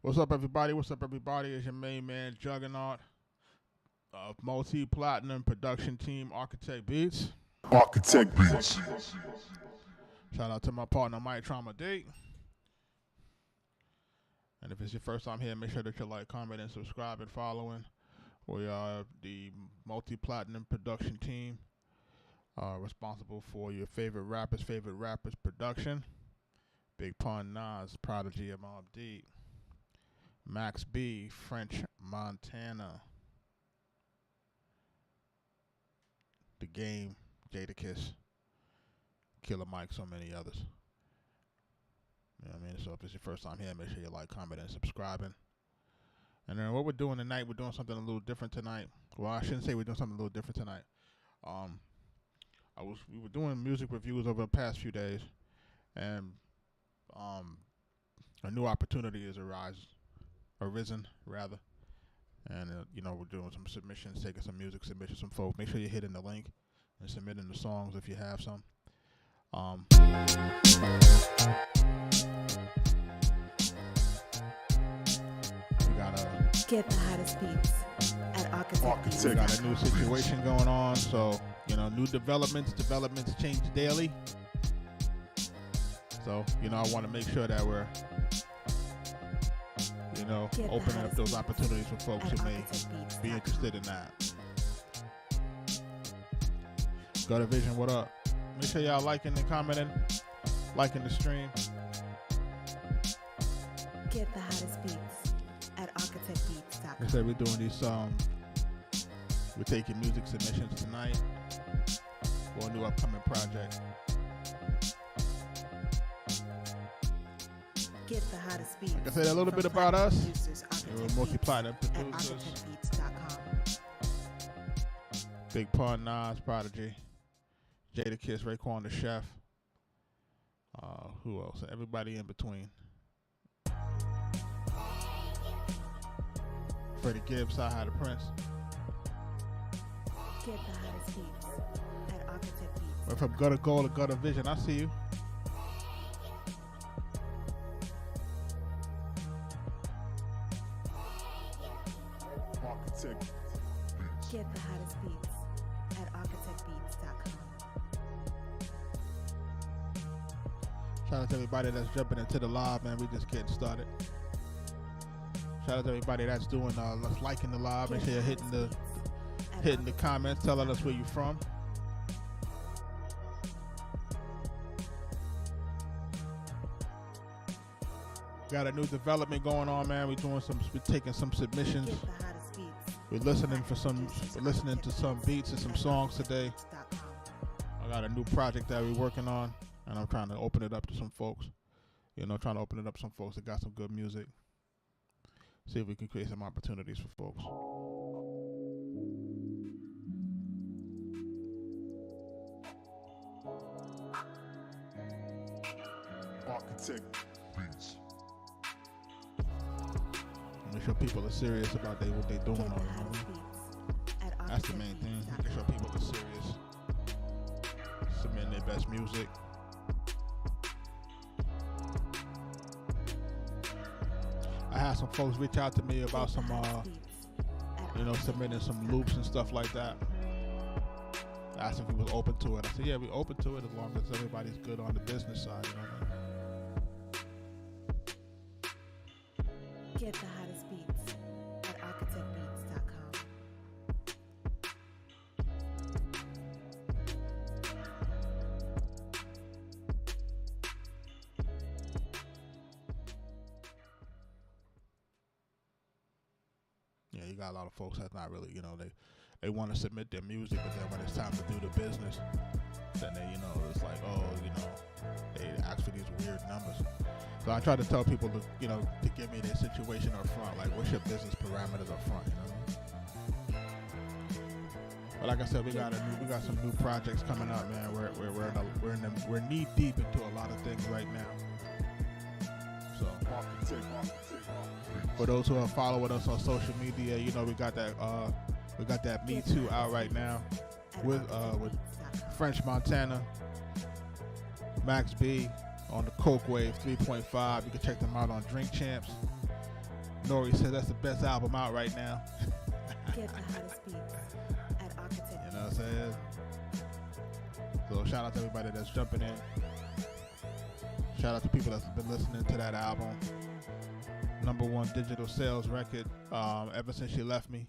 What's up, everybody? What's up, everybody? It's your main man, Juggernaut of multi-platinum production team, Arkatech Beatz. Arkatech Beatz. Shout out to my partner, Mike Trauma Date. And if it's your first time here, make sure that you like, comment, and subscribe and following. We are the multi-platinum production team responsible for your favorite rappers' production. Big Pun, Nas, Prodigy, Mobb Deep, Max B, French Montana, The Game, Jadakiss, Killer Mike, so many others. You know what I mean? So if it's your first time here, make sure you like, comment, and subscribing. And then what we're doing tonight, we're doing something a little different tonight. Well, I shouldn't say we're doing something a little different tonight. We were doing music reviews over the past few days, and a new opportunity has arisen, and we're doing some submissions, taking some music submissions from folks. Make sure you're hitting the link and submitting the songs if you have some. We got Get the hottest beats at Arkatech Beatz. We got a new situation going on, so new developments change daily. So I want to make sure that we're opening up those opportunities for folks who may be interested in that. Gutter Vision, what up? Make sure y'all liking and commenting, liking the stream. Get the hottest beats at ArkatechBeatz.com. Like I said, we're doing these we're taking music submissions tonight for a new upcoming project. Get the hottest beats. Like I said, a little bit about us. We're multi-platinum At producers. ArkatechBeatz.com. Big Pun, Nas, Prodigy, Jadakiss, Raekwon the Chef. Who else? Everybody in between. Freddie Gibbs, Sci-Hi the Prince. Get the hottest beats at Arkatech Beatz. We're from Gutter Goal to Gutter Vision. I see you. Arkatech Beatz. Get the hottest beats at ArkatechBeatz.com. Shout out to everybody that's jumping into the live, man. We just getting started. Shout out to everybody that's doing that's liking the live. Make sure you're hitting the comments, telling us where you're from. Got a new development going on, man. We're taking some submissions. Get the hottest beats. We're listening to some beats and some songs today. I got a new project that we're working on, and I'm trying to open it up to some folks. Trying to open it up to some folks that got some good music. See if we can create some opportunities for folks. Arkatech Beatz. Make sure people are serious about what they're doing. Get the hottest beats at That's the main thing. Make sure people are serious. Submitting their best music. I had some folks reach out to me about some, submitting some loops and stuff like that. Asked if we was open to it. I said, yeah, we open to it as long as everybody's good on the business side. Get the hottest beats at ArkatechBeatz.com. Yeah, you got a lot of folks that's not really, they want to submit their music, but then when it's time to do the business, then they, it's like, they ask for these weird numbers. So I try to tell people to, to give me their situation up front, like what's your business parameters up front, But like I said, we got some new projects coming up, man. We're knee deep into a lot of things right now. So for those who are following us on social media, we got that Me Too out right now with French Montana, Max B on the Coke Wave 3.5. You can check them out on Drink Champs. Nori said that's the best album out right now. Get the hottest beats at Arkatech. You know what I'm saying? So shout out to everybody that's jumping in. Shout out to people that's been listening to that album. #1 digital sales record ever since she left me.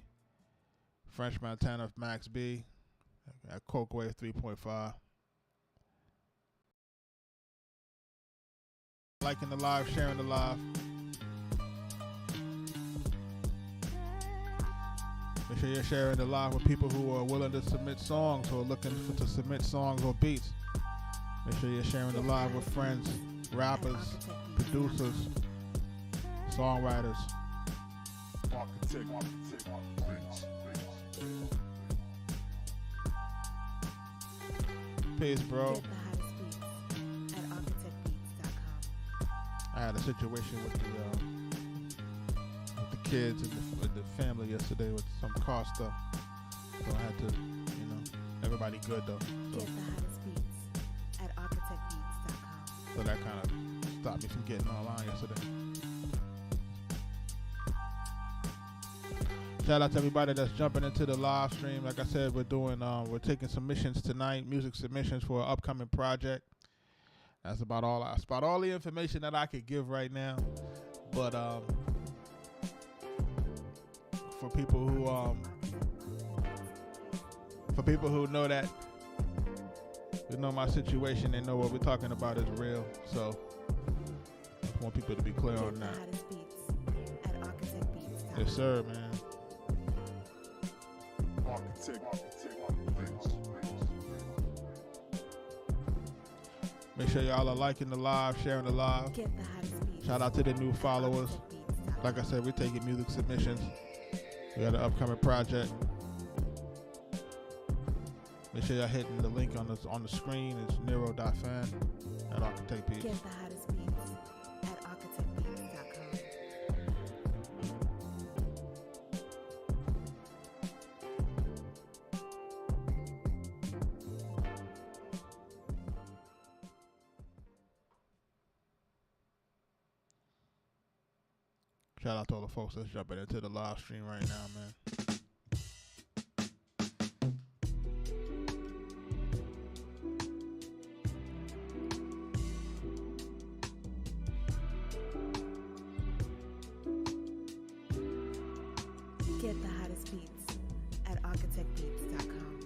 French Montana Max B at Coke Wave 3.5. Liking the live, sharing the live. Make sure you're sharing the live with people who are willing to submit songs or looking to submit songs or beats. Make sure you're sharing the live with friends, rappers, producers, songwriters. Arkatech Beatz. Peace, bro. Get the hottest beats at arkatechbeats.com. I had a situation with the kids and the family yesterday with some car stuff. So I had to, everybody good though. So, Get the hottest beats at arkatechbeats.com. so that kind of stopped me from getting online yesterday. Shout out to everybody that's jumping into the live stream. Like I said, we're taking submissions tonight, music submissions for an upcoming project. That's about all the information that I could give right now. But for people who know that, they know my situation, they know what we're talking about is real. So I want people to be clear on Get the that. hottest beats at arkatechbeats.com. Yes, sir, man. Arkatech Beatz. Make sure y'all are liking the live, sharing the live. Get the hottest beats. Shout out to the new at followers. arkatechbeats.com. Like I said, we're taking music submissions. We got an upcoming project. Make sure y'all hitting the link on the screen. It's nero.fan at Arkatech Beatz. Get the hottest beats at arkatechbeats.com. Shout out to all the folks that's jumping into the live stream right now, man. Get the hottest beats at arkatechbeats.com.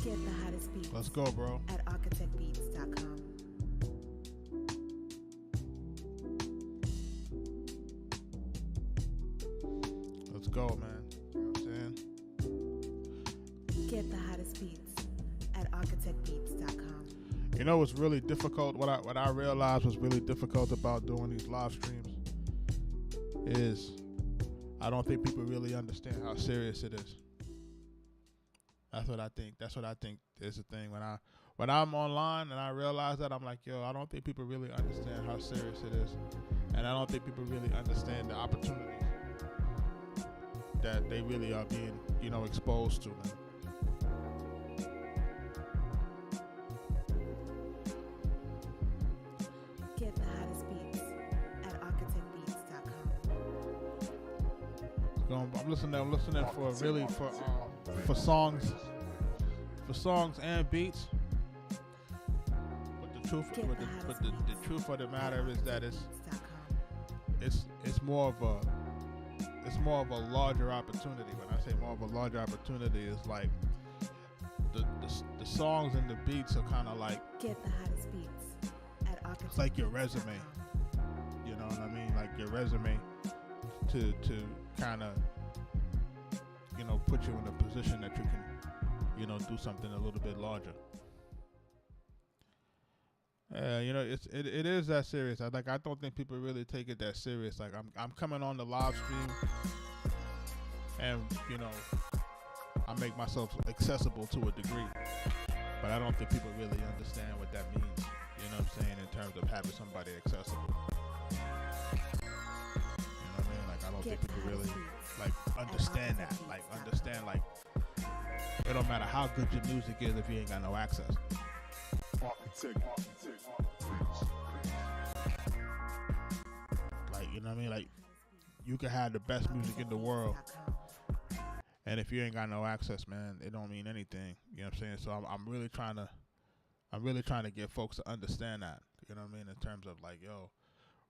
Get the hottest beats Let's go, bro. at arkatechbeats.com. Let's go, man. You know what I'm saying? Get the hottest beats at arkatechbeats.com. You know what's really difficult? What I realized was really difficult about doing these live streams is I don't think people really understand how serious it is. That's what I think. That's what I think is the thing. When I'm online and I realize that, I'm like, yo, I don't think people really understand how serious it is, and I don't think people really understand the opportunities that they really are being, exposed to, man. Get the hottest beats at arkatechbeats.com. I'm listening for songs and beats. But the truth, Get but the the hottest beats truth of the matter is that arkatechbeats.com. it's more of a larger opportunity. When I say more of a larger opportunity, it's like the songs and the beats are kind of like, Get the hottest beats at arkatechbeats.com. it's like your resume. You know what I mean? Like your resume to kind of put you in a position that you can do something a little bit larger. It is that serious. I don't think people really take it that serious. Like I'm coming on the live stream, and I make myself accessible to a degree, but I don't think people really understand what that means. You know what I'm saying, in terms of having somebody accessible. You know what I mean? Like I don't think people really understand that. Like understand It don't matter how good your music is if you ain't got no access. Arkatech Beatz. Like, you know what I mean? Like, you can have the best music in the world, and if you ain't got no access, man, it don't mean anything. You know what I'm saying? So I'm really trying to get folks to understand that. You know what I mean? In terms of like, yo,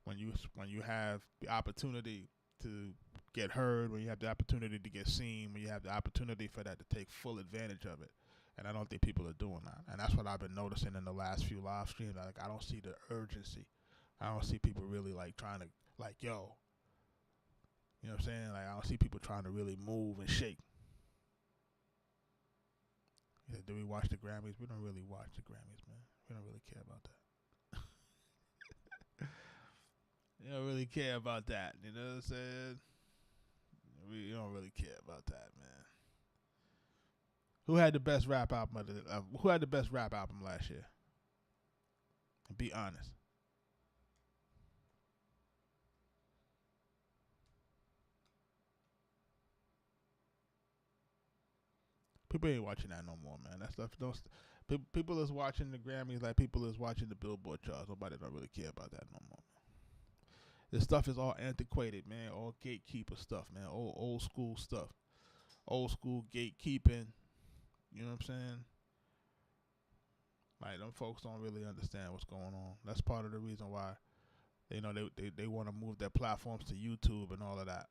when you have the opportunity to get heard, when you have the opportunity to get seen, when you have the opportunity for that to take full advantage of it. And I don't think people are doing that. And that's what I've been noticing in the last few live streams. Like, I don't see the urgency. I don't see people really like trying to, like, yo, you know what I'm saying? Like, I don't see people trying to really move and shake. Yeah, do we watch the Grammys? We don't really watch the Grammys, man. We don't really care about that. You don't really care about that. You know what I'm saying? We don't really care about that, man. Who had the best rap album? Who had the best rap album last year? And be honest. People ain't watching that no more, man. That stuff don't. People is watching the Grammys like people is watching the Billboard charts. Nobody don't really care about that no more. This stuff is all antiquated, man. All gatekeeper stuff, man. Old school stuff. Old school gatekeeping. You know what I'm saying? Like, them folks don't really understand what's going on. That's part of the reason why, you know, they want to move their platforms to YouTube and all of that.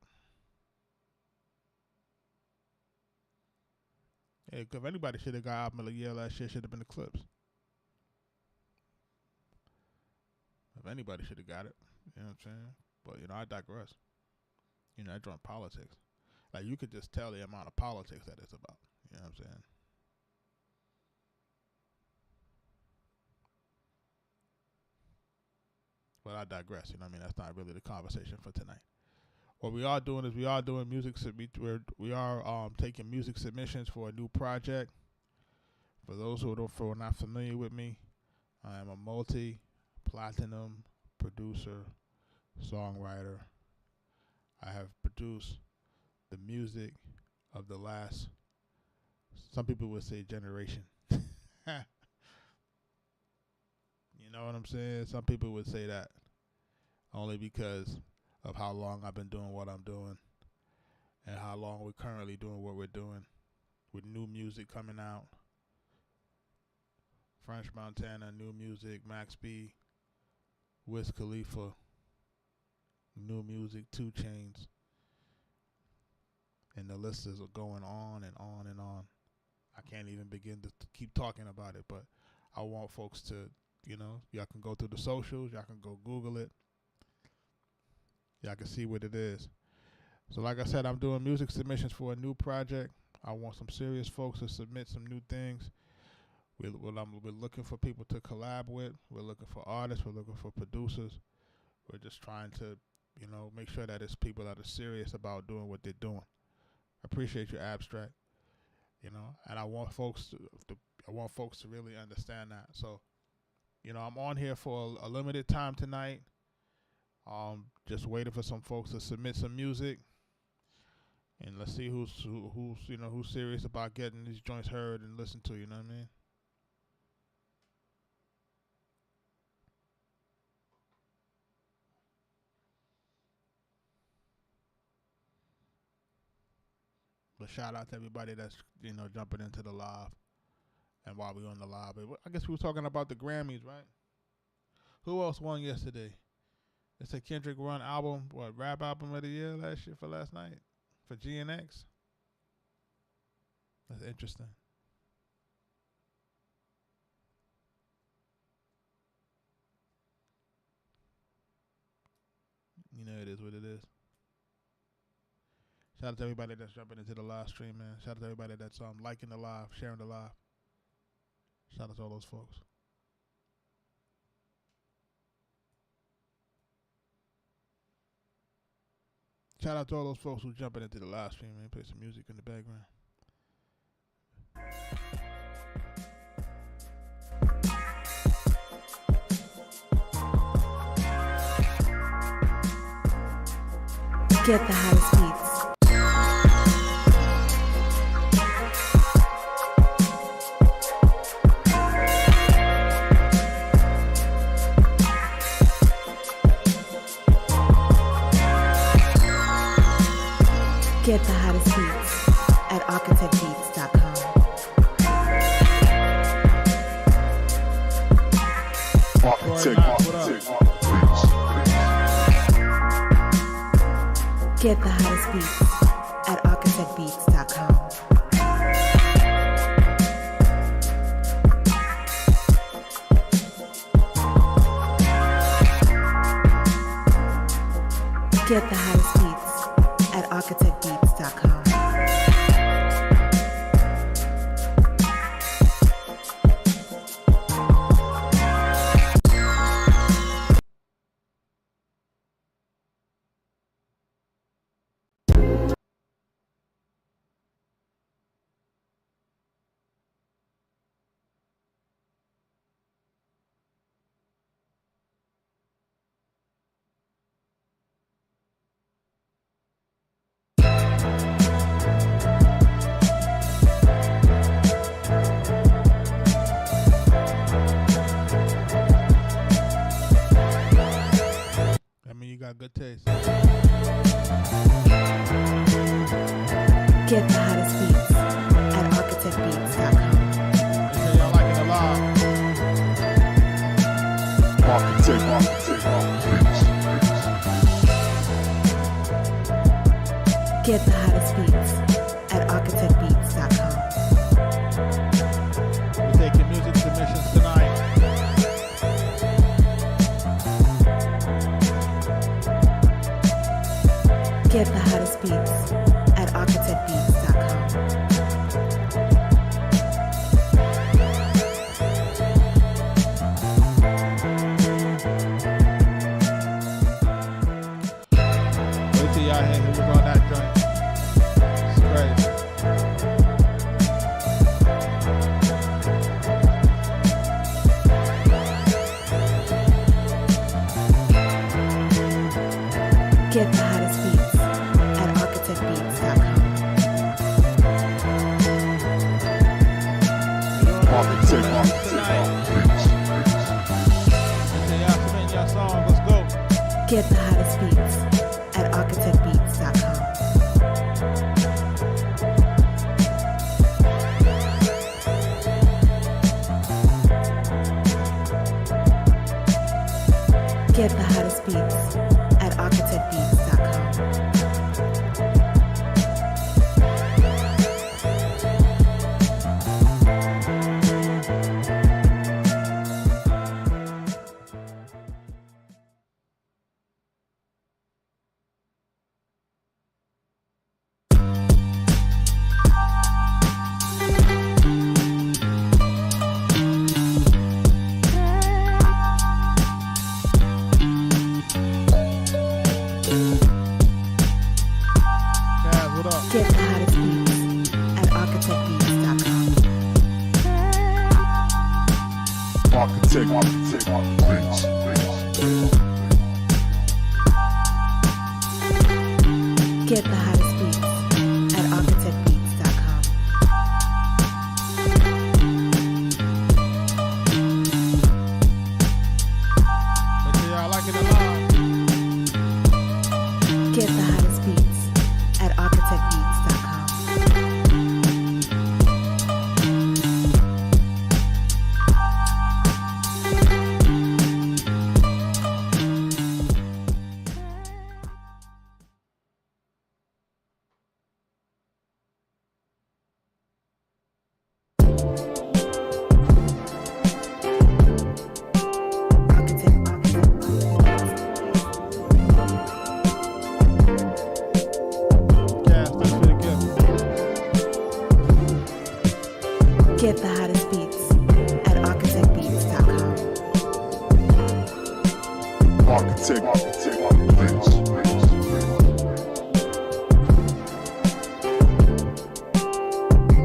Hey, if anybody should have got album of the year last year, should have been the Clips. If anybody should have got it, you know what I'm saying? But, you know, I digress. You know, I join politics. Like, you could just tell the amount of politics that it's about. You know what I'm saying? But I digress. You know what I mean? That's not really the conversation for tonight. What we are doing is we are doing music. We are taking music submissions for a new project. For those who are not familiar with me, I am a multi-platinum producer, songwriter. I have produced the music of the last, some people would say, generation. You know what I'm saying? Some people would say that only because of how long I've been doing what I'm doing and how long we're currently doing what we're doing, with new music coming out. French Montana, new music. Max B, Wiz Khalifa, new music. 2 Chainz. And the list is going on and on and on. I can't even begin to keep talking about it, but I want folks to, you know, y'all can go through the socials, y'all can go Google it. Y'all can see what it is. So like I said, I'm doing music submissions for a new project. I want some serious folks to submit some new things. We're looking for people to collab with. We're looking for artists. We're looking for producers. We're just trying to, you know, make sure that it's people that are serious about doing what they're doing. I appreciate your abstract, you know, and I want folks to really understand that. So, you know, I'm on here for a limited time tonight. Just waiting for some folks to submit some music, and let's see who's serious about getting these joints heard and listened to. You know what I mean? But shout out to everybody that's, you know, jumping into the live. And while we're on the live, I guess we were talking about the Grammys, right? Who else won yesterday? It's a Kendrick Run album, rap album of the year last year for last night for GNX. That's interesting. You know, it is what it is. Shout out to everybody that's jumping into the live stream, man. Shout out to everybody that's liking the live, sharing the live. Shout out to all those folks. Shout out to all those folks who jumping into the live stream, man. Play some music in the background. Get the house beats. Get the hottest beats at arkatechbeatz.com. Arkatech Beatz. Get the hottest beats at arkatechbeatz.com. Get the hottest beats at arkatechbeatz.com. I mean, you got good taste. Get the hottest beats at arkatechbeatz.com. They say y'all like it a lot. Arkatech Beatz. Get the hottest beats at arkatechbeatz.com. We're taking music submissions tonight. Get the hottest beats at arkatechbeatz.com. Wait till y'all hear who was on that joint. It's crazy. Get the hottest beats at arkatechbeatz.com. Arkatech Tonight. Say y'all submit y'all songs. Let's go. Get the hottest beats at arkatechbeatz.com. Get the hottest beats at arkatechbeatz.com. Kaz, what up? Get the hottest beats at arkatechbeatz.com. Arkatech Beatz. Get the hottest beats at arkatechbeatz.com. Make sure y'all like it a lot. Get the hottest beats at arkatechbeatz.com. Kaz, thanks for the gift. Get the hottest beats at arkatechbeatz.com. Arkatech Beatz.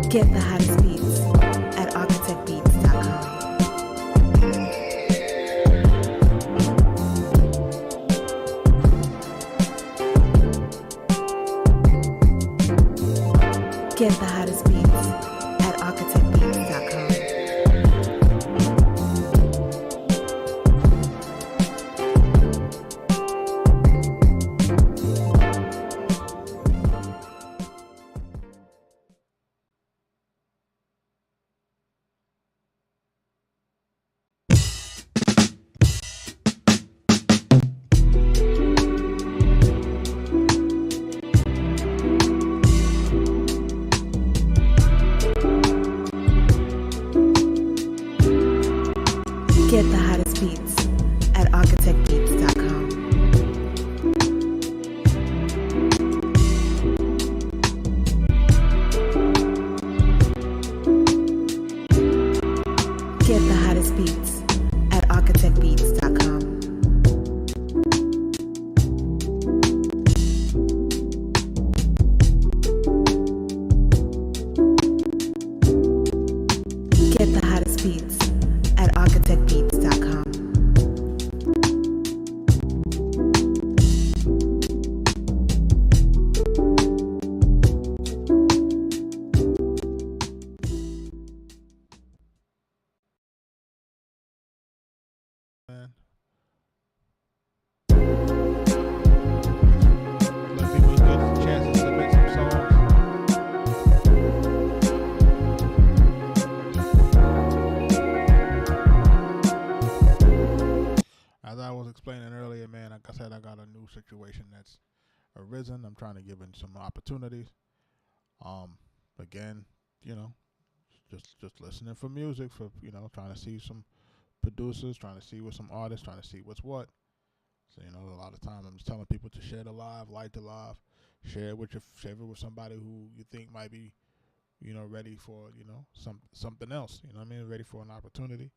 Get the hottest beats at arkatechbeatz.com. Get the hottest beats at arkatechbeatz.com. explaining earlier, man, like I said, I got a new situation that's arisen. I'm trying to give in some opportunities. Again, just listening for music, for trying to see some producers, trying to see with some artists, trying to see what's what. So a lot of time I'm just telling people to share the live, like the live, share it with somebody who you think might be, ready for something else. You know what I mean? Ready for an opportunity.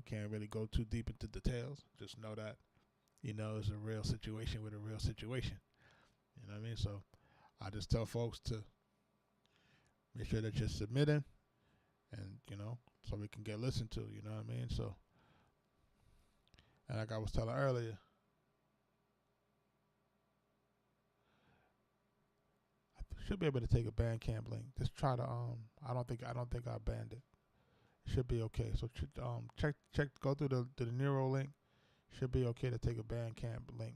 Can't really go too deep into details. Just know that it's a real situation with a real situation. You know what I mean? So I just tell folks to make sure that you're submitting, and so we can get listened to. You know what I mean? So, and like I was telling earlier, I should be able to take a Bandcamp link. Just try to I don't think I banned it. It should be okay. So check go through the Nero link. Should be okay to take a Bandcamp link.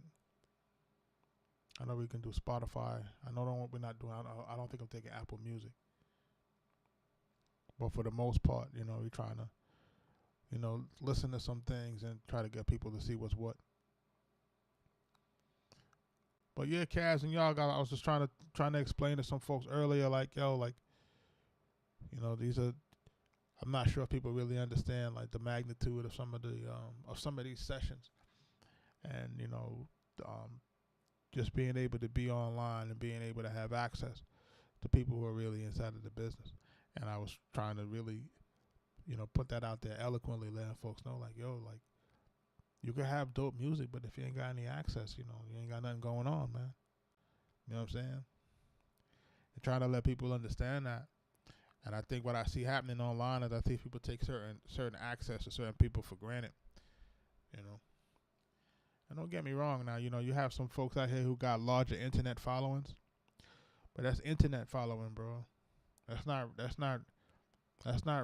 I know we can do Spotify. I know we're not doing. I don't think I'm taking Apple Music. But for the most part, we're trying to, listen to some things and try to get people to see what's what. But yeah, Kaz and y'all I was just trying to explain to some folks earlier, these are. I'm not sure if people really understand the magnitude of some of these sessions, and just being able to be online and being able to have access to people who are really inside of the business. And I was trying to really, put that out there eloquently, letting folks know, you can have dope music, but if you ain't got any access, you ain't got nothing going on, man. You know what I'm saying? And trying to let people understand that. And I think what I see happening online is I think people take certain access to certain people for granted, And don't get me wrong now, you have some folks out here who got larger internet followings, but that's internet following, bro. That's not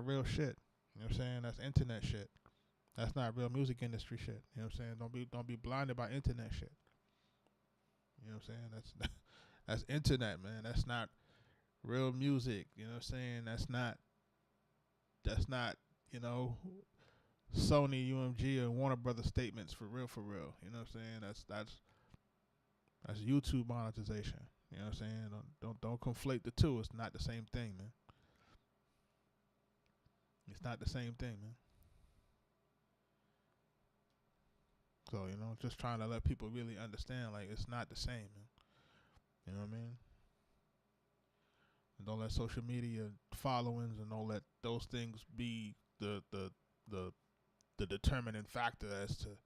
real shit. You know what I'm saying? That's internet shit. That's not real music industry shit. You know what I'm saying? Don't be blinded by internet shit. You know what I'm saying? That's internet, man. That's not real music. You know what I'm saying? That's not Sony, UMG, and Warner Brothers statements for real. You know what I'm saying? That's YouTube monetization. You know what I'm saying? Don't conflate the two. It's not the same thing, man. It's not the same thing, man. So, just trying to let people really understand, it's not the same, man. You know what I mean? And don't let social media followings and don't let those things be the determining factor as to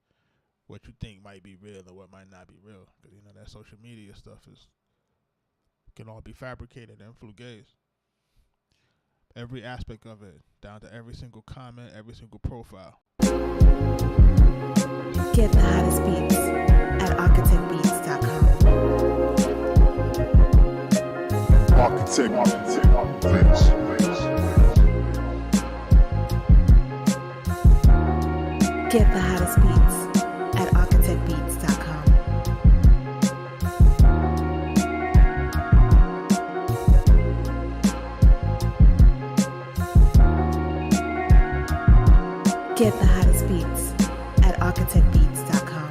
what you think might be real or what might not be real. Because, that social media stuff can all be fabricated and fugazi. Every aspect of it, down to every single comment, every single profile. Get the hottest beats at ArkatechBeatz.com. Arkatech Beatz. Get the hottest beats at ArkatechBeatz.com. Get the hottest beats at ArkatechBeatz.com.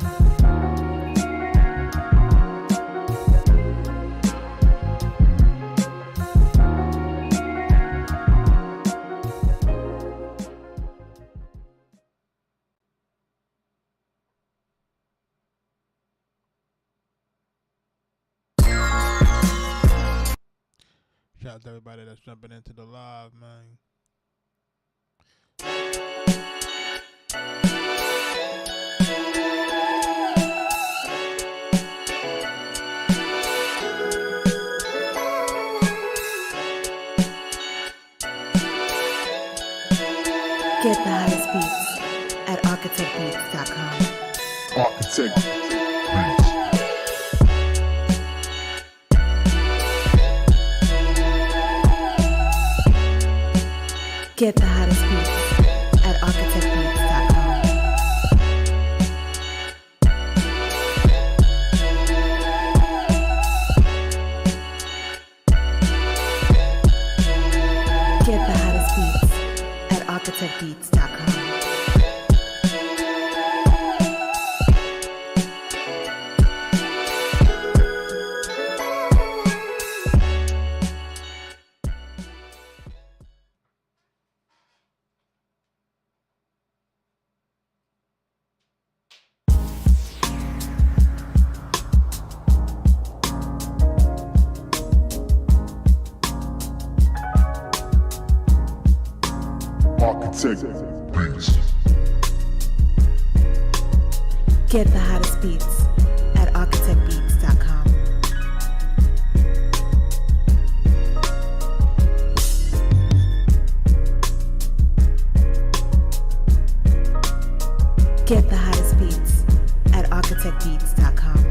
Shout out to everybody that's jumping into the live, man. Get the hottest beats at ArkatechBeatz.com. Arkatech Beatz. Get the hottest beats at ArkatechBeatz.com. Get the hottest beats at ArkatechBeatz.com. Arkatech Beatz. Get the hottest beats at arkatechbeatz.com. Get the hottest beats at arkatechbeatz.com.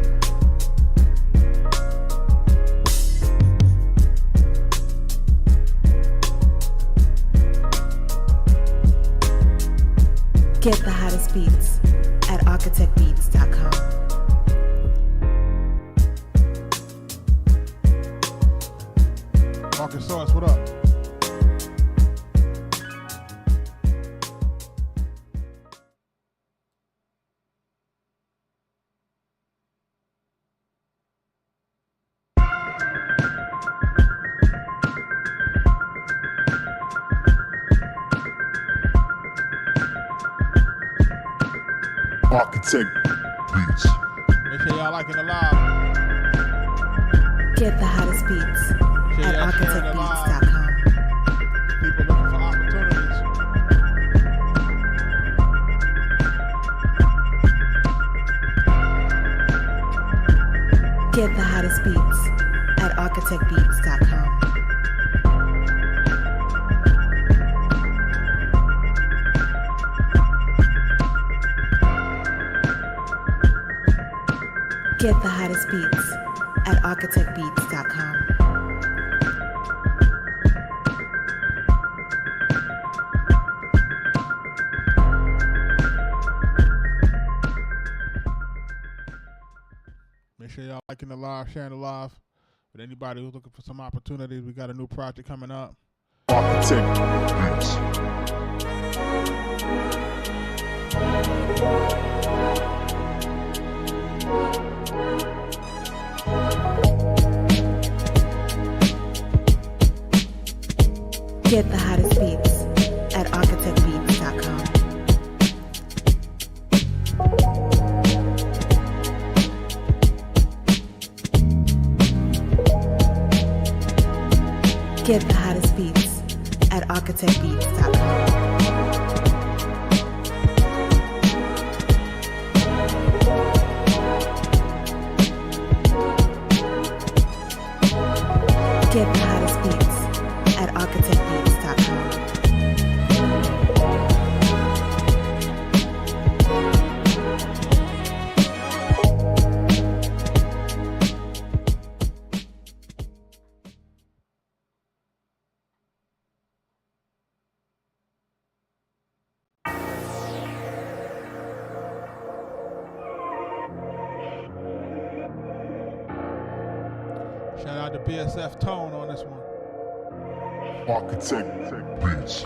Get the hottest beats at arkatechbeatz.com. Marcus Sauce, what up? Arkatech Beatz. Make sure y'all liking the live. Get the hottest beats Make sure at y'all sharing the live. arkatechbeatz.com. People looking for opportunities. Get the hottest beats at arkatechbeatz.com. Get the hottest beats at arkatechbeatz.com. Make sure y'all liking the live, sharing the live. With anybody who's looking for some opportunities, we got a new project coming up. Arkatech Beatz. Get the hottest beats at arkatechbeatz.com. Get the hottest beats at arkatechbeatz.com. Get the hottest beats at arkatechbeatz.com. Shout out to BSF Tone on this one. Arkatech Beatz.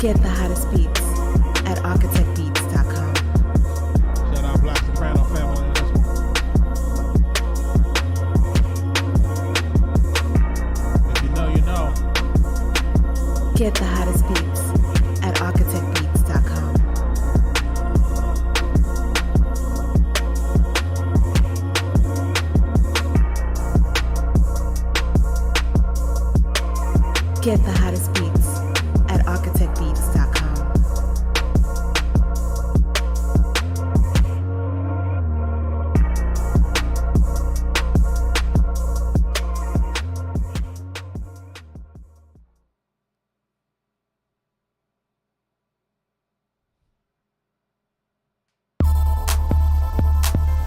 Get the hottest beats at arkatechbeatz.com. Shout out Black Soprano family on this one. If you know, you know. Get the hottest beats at arkatechbeatz.com. Get the hottest beats at arkatechbeatz.com.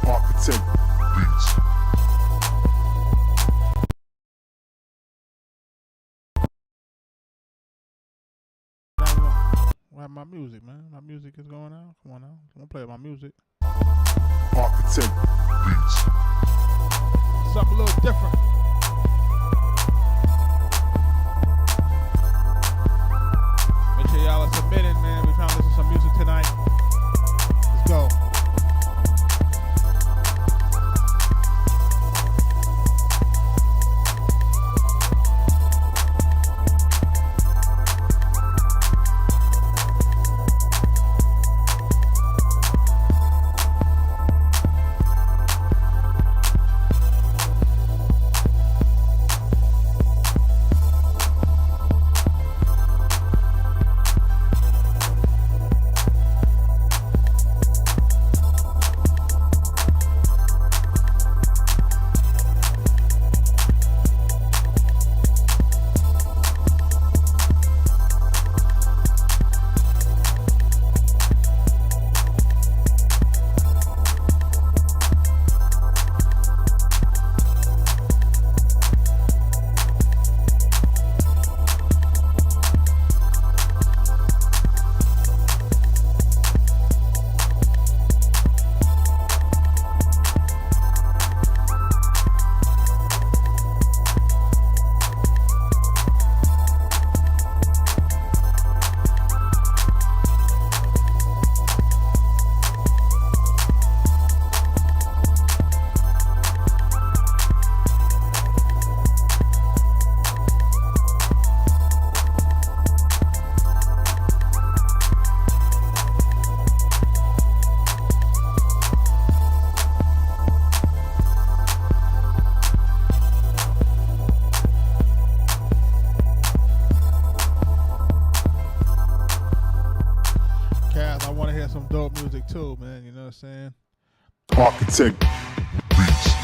Arkatech Beatz. Where my music, man? My music is going out. Come on now. I'm gonna play my music. Arkatech Beatz. Something a little different. Make sure y'all are submitting, man. We're trying to listen to some music tonight. Let's go. dope music too, man. You know what I'm saying? Arkatech Beatz.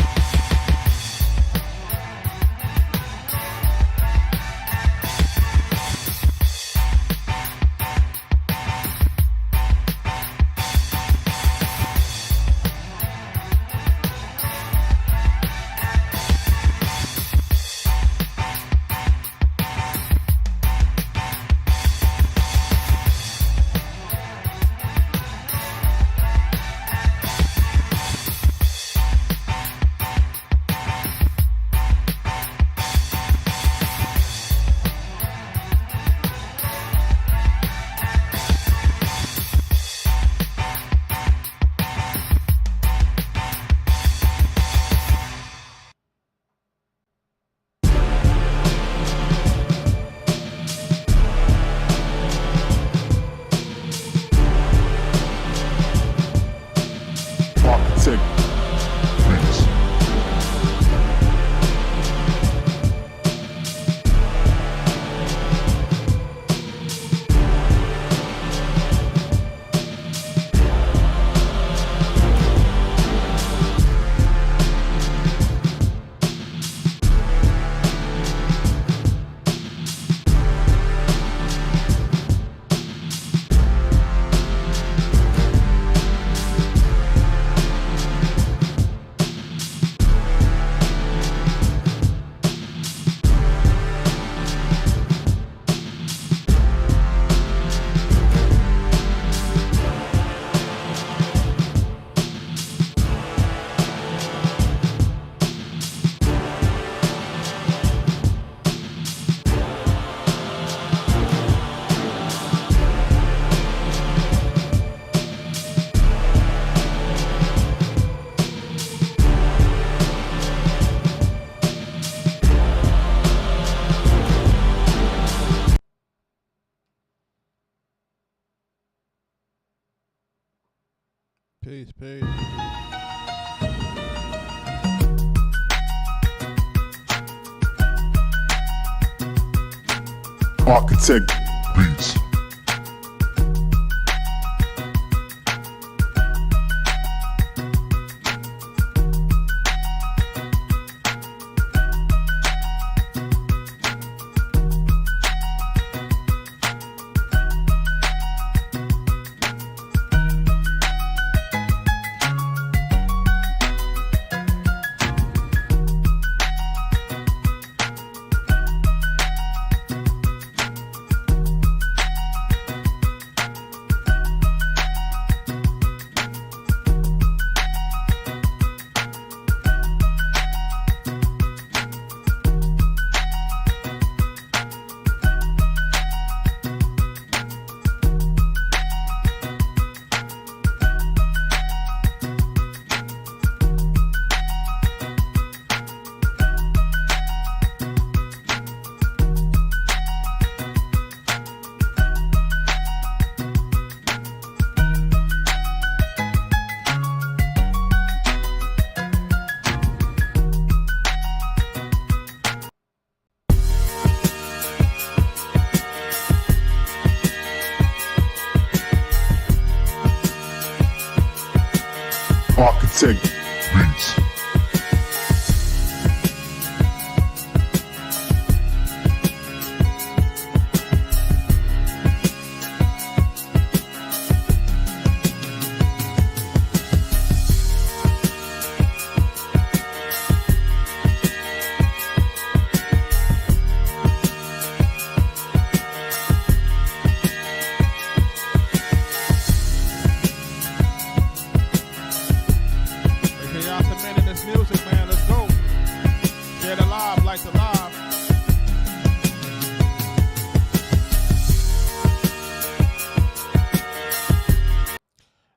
Arkatech Beatz. Peace, peace. Arkatech Beatz. Arkatech Beatz. Make sure y'all submitting this music, man. Let's go. Share the live, like the live.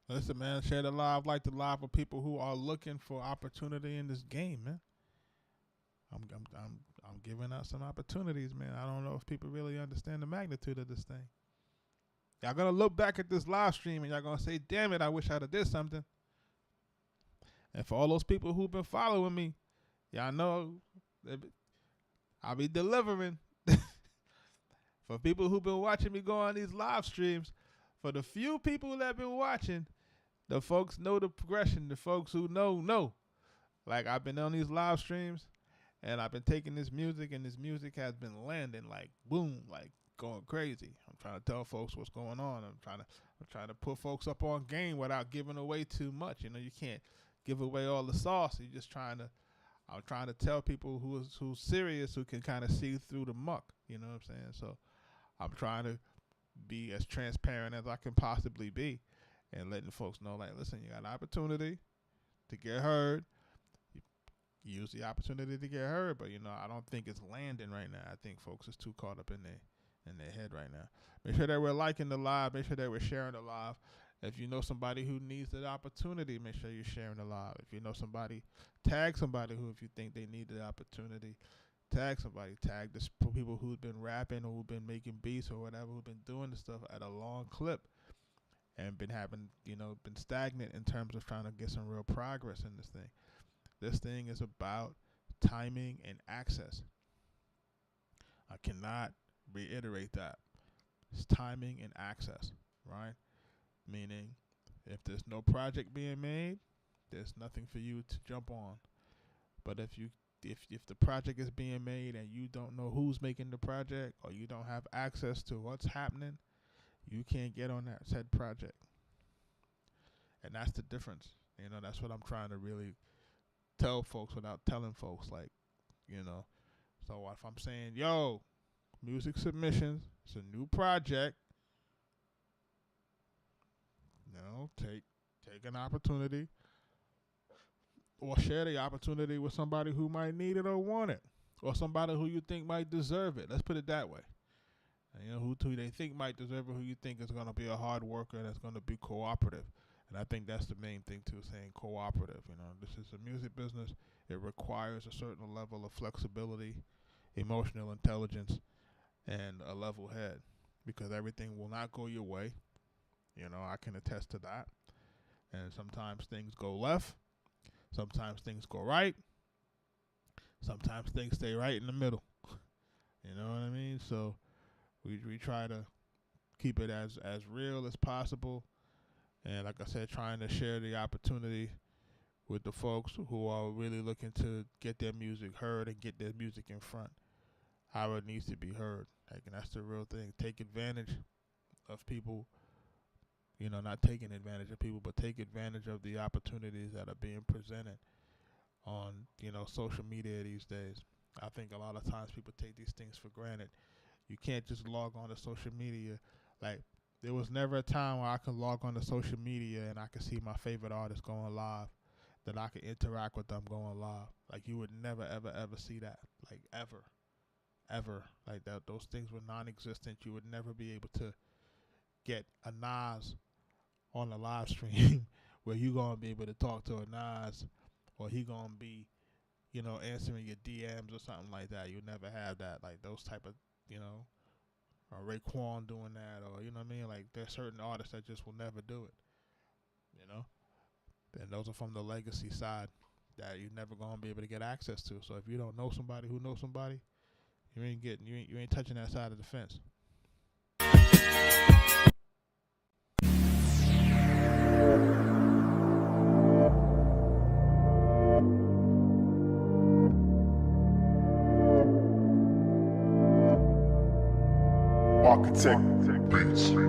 Listen, man, share the live, like the live for people who are looking for opportunity in this game, man. I'm giving out some opportunities, man. I don't know if people really understand the magnitude of this thing. Y'all gonna look back at this live stream and y'all gonna say, "Damn it, I wish I'd have did something." And for all those people who've been following me, y'all know I'll be delivering. For people who've been watching me go on these live streams, for the few people that been watching, the folks know the progression. The folks who know. Like, I've been on these live streams, and I've been taking this music, and this music has been landing like boom, like going crazy. I'm trying to tell folks what's going on. I'm trying to put folks up on game without giving away too much. You know, you can't give away all the sauce. I'm trying to tell people who's serious, who can kind of see through the muck. You know what I'm saying? So I'm trying to be as transparent as I can possibly be, and letting folks know, like, listen, you got an opportunity to get heard. You use the opportunity to get heard, but, you know, I don't think it's landing right now. I think folks is too caught up in their head right now. Make sure that we're liking the live. Make sure that we're sharing the live. If you know somebody who needs that opportunity, make sure you're sharing the live. If you know somebody, tag somebody who, if you think they need the opportunity, tag somebody. Tag the people who've been rapping or who've been making beats or whatever, who've been doing the stuff at a long clip and been stagnant in terms of trying to get some real progress in this thing. This thing is about timing and access. I cannot reiterate that. It's timing and access, right? Meaning, if there's no project being made, there's nothing for you to jump on. But if the project is being made and you don't know who's making the project, or you don't have access to what's happening, you can't get on that said project. And that's the difference. You know, that's what I'm trying to really tell folks without telling folks, like, you know. So if I'm saying, yo, music submissions, it's a new project, you know, take an opportunity or share the opportunity with somebody who might need it or want it, or somebody who you think might deserve it. Let's put it that way. And, you know, who they think might deserve it, who you think is going to be a hard worker and that's going to be cooperative. And I think that's the main thing too, saying cooperative. You know, this is a music business. It requires a certain level of flexibility, emotional intelligence, and a level head, because everything will not go your way. You know, I can attest to that. And sometimes things go left. Sometimes things go right. Sometimes things stay right in the middle. You know what I mean? So we try to keep it as real as possible. And like I said, trying to share the opportunity with the folks who are really looking to get their music heard and get their music in front, how it needs to be heard. Like, and that's the real thing. Take advantage of people, you know, not taking advantage of people, but take advantage of the opportunities that are being presented on, you know, social media these days. I think a lot of times people take these things for granted. You can't just log on to social media. Like, there was never a time where I could log on to social media and I could see my favorite artist going live, that I could interact with them going live. Like, you would never, ever, ever see that. Like, ever. Like, that. Those things were non-existent. You would never be able to get a Nas on a live stream where you going to be able to talk to a Nas, or he going to be, you know, answering your DMs or something like that. You never have that. Like, those type of, you know, or Raekwon doing that, or, you know what I mean? Like, there's certain artists that just will never do it, you know? And those are from the legacy side that you're never going to be able to get access to. So if you don't know somebody who knows somebody, you ain't touching that side of the fence. Arkatech Beatz.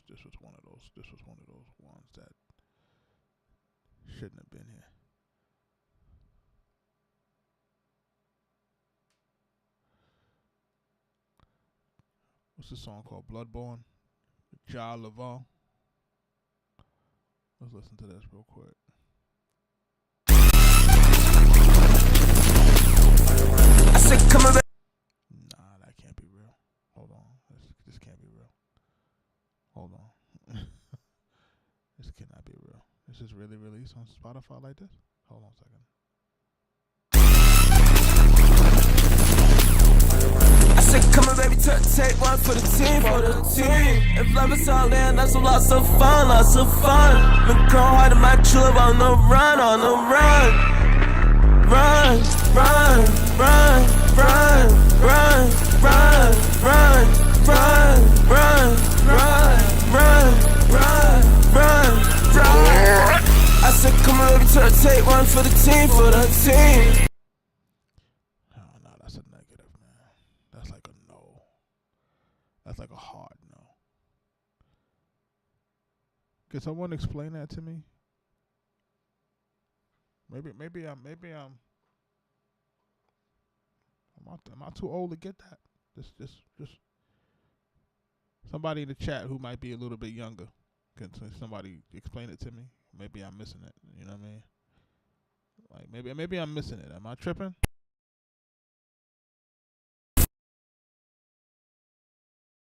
this was one of those. This was one of those ones that shouldn't have been here. What's the song called? Bloodborne. Ja Levant. Let's listen to this real quick. I said, come on, Nah, that can't be real. Hold on. This can't be real. Hold on. This cannot be real. This is really released on Spotify like this? Hold on a second. I said, come on, baby, take one for the team, for the team. If love is all in, that's lots of fun, lots of fun. Been going hard in my trip on the run, on the run. Run, run, run, run, run, run, run, run, run, run, run, run, run, run. I said, come on, baby, take one for the team, for the team. Oh, no, that's a negative, man. That's like a no. That's like a hard no. Can someone explain that to me? Maybe I'm am I too old to get that? Just somebody in the chat who might be a little bit younger. Can somebody explain it to me? Maybe I'm missing it. You know what I mean? Like maybe I'm missing it. Am I tripping?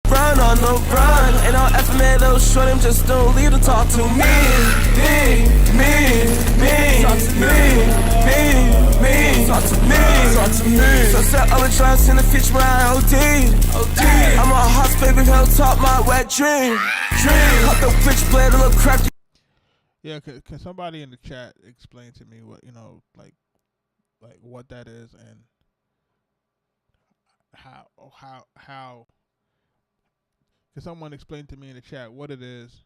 Run on the run, ain't no FMA, those short, them just don't leave to talk to me. Talk to me, talk to me. So set up a trance in the feature my OD. I'm a hot baby, hilltop, my wet dream. Hop the bitch blade, a little crafty. Yeah, can somebody in the chat explain to me what, like what that is and how can someone explain to me in the chat what it is?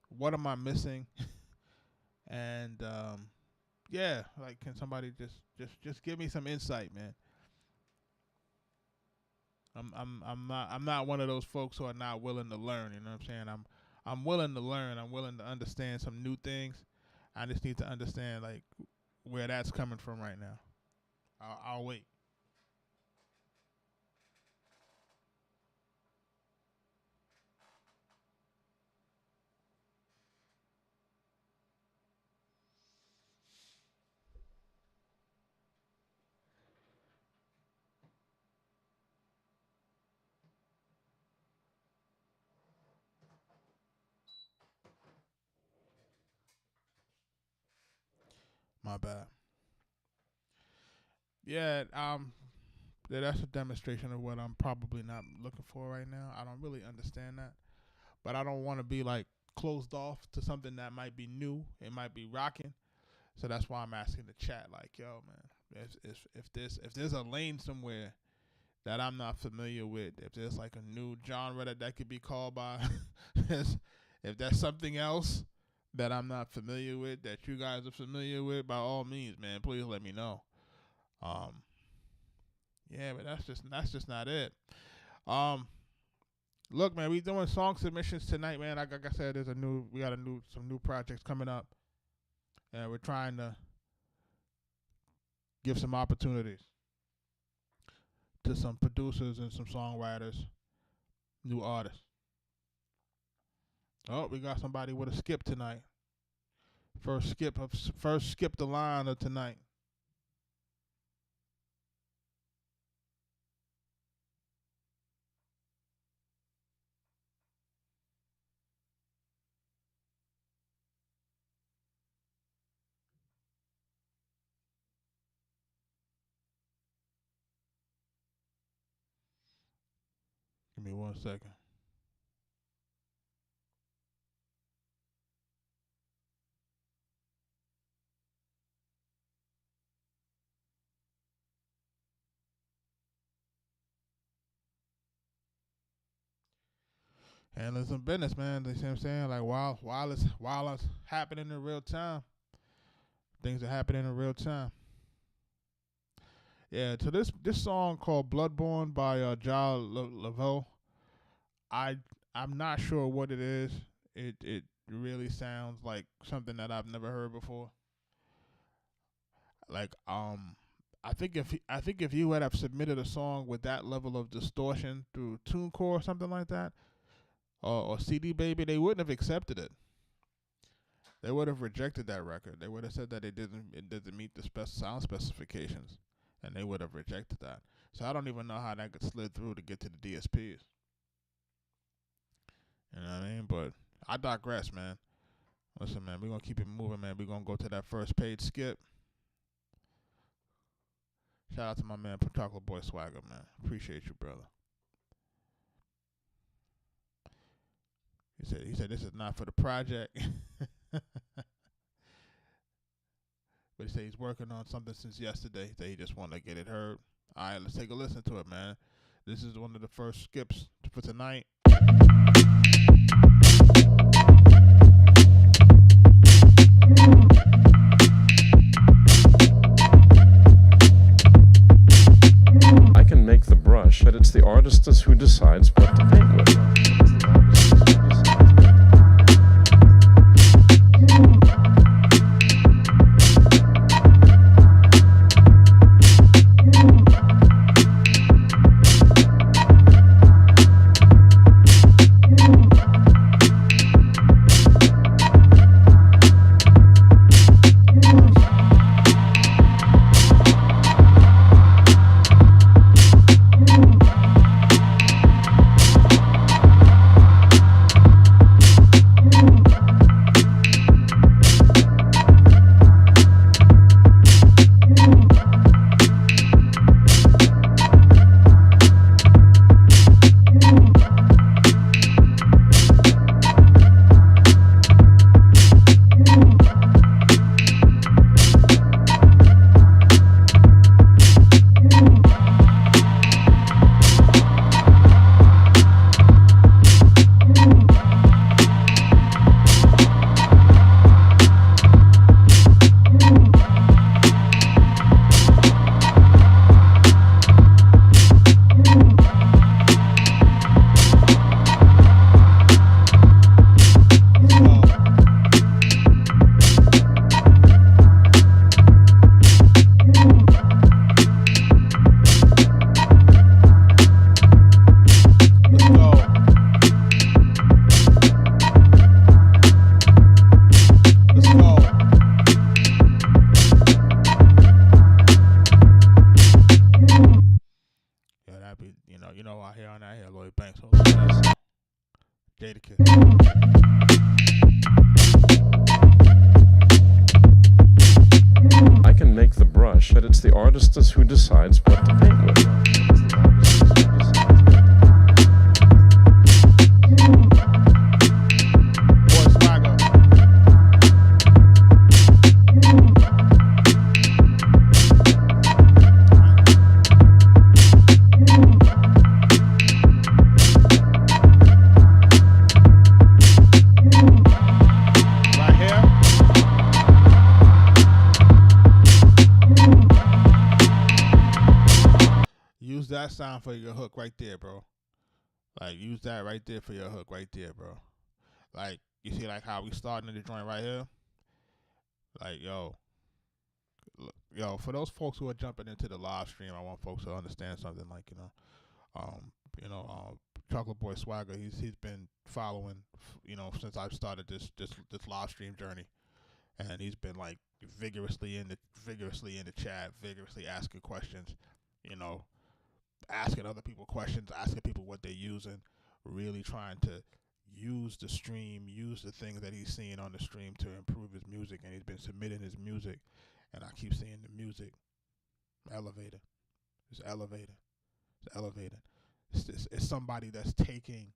What am I missing? And yeah, like can somebody just give me some insight, man? I'm not one of those folks who are not willing to learn, you know what I'm saying? I'm willing to learn, I'm willing to understand some new things. I just need to understand like where that's coming from right now. I'll wait. My bad. Yeah, that's a demonstration of what I'm probably not looking for right now. I don't really understand that, but I don't want to be like closed off to something that might be new. It might be rocking, so that's why I'm asking the chat. Like, yo, man, if there's a lane somewhere that I'm not familiar with, if there's like a new genre that could be called by, if there's something else that I'm not familiar with that you guys are familiar with, by all means, man, please let me know. Yeah, but that's just not it. Look, man, we doing song submissions tonight, man. Like I said, we got some new projects coming up, and we're trying to give some opportunities to some producers and some songwriters, new artists. Oh, we got somebody with a skip tonight. First skip the line of tonight. Give me 1 second. Handling some business, man. You see what I'm saying? Like while it's happening in real time, things are happening in real time. Yeah. So this song called "Bloodborne" by Ja Laveau, I I'm not sure what it is. It really sounds like something that I've never heard before. Like I think if you would have submitted a song with that level of distortion through TuneCore or something like that, or CD Baby, they wouldn't have accepted it. They would have rejected that record. They would have said that it doesn't meet the sound specifications, and they would have rejected that. So I don't even know how that could slid through to get to the DSPs. You know what I mean? But I digress, man. Listen, man, we're going to keep it moving, man. We're going to go to that first page skip. Shout out to my man, Chocolate Boy Swagger, man. Appreciate you, brother. He said this is not for the project. But he said he's working on something since yesterday. He said he just wanted to get it heard. All right, let's take a listen to it, man. This is one of the first skips for tonight. I can make the brush, but it's the artist who decides what to paint with. I can make the brush, but it's the artist who decides what to paint with. That sound for your hook right there, bro. Like, use that right there for your hook right there, bro. Like, you see, like, how we starting the joint right here? Like, yo, for those folks who are jumping into the live stream, I want folks to understand something. Like, Chocolate Boy Swagger, he's been following, since I've started this live stream journey, and he's been like vigorously in the chat, vigorously asking questions, asking other people questions, asking people what they're using, really trying to use the stream, use the things that he's seeing on the stream to improve his music. And he's been submitting his music, and I keep seeing the music elevated. It's elevated. It's elevated. It's somebody that's taking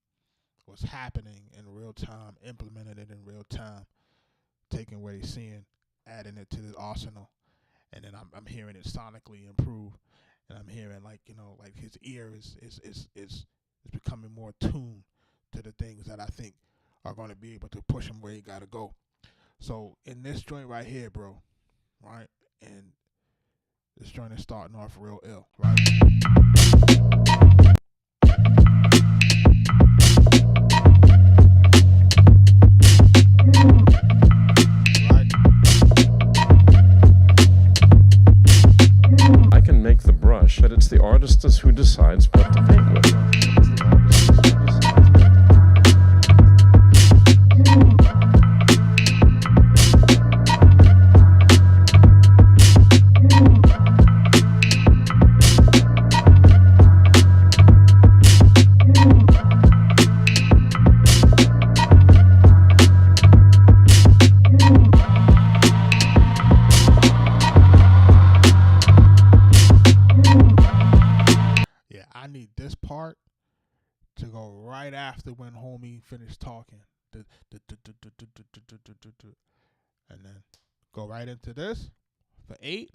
what's happening in real time, implementing it in real time, taking what he's seeing, adding it to the arsenal, and then I'm hearing it sonically improve. And I'm hearing like his ear is becoming more tuned to the things that I think are going to be able to push him where he got to go. So in this joint right here, bro, right, and this joint is starting off real ill, right? after when homie finished talking. And then go right into this for 8.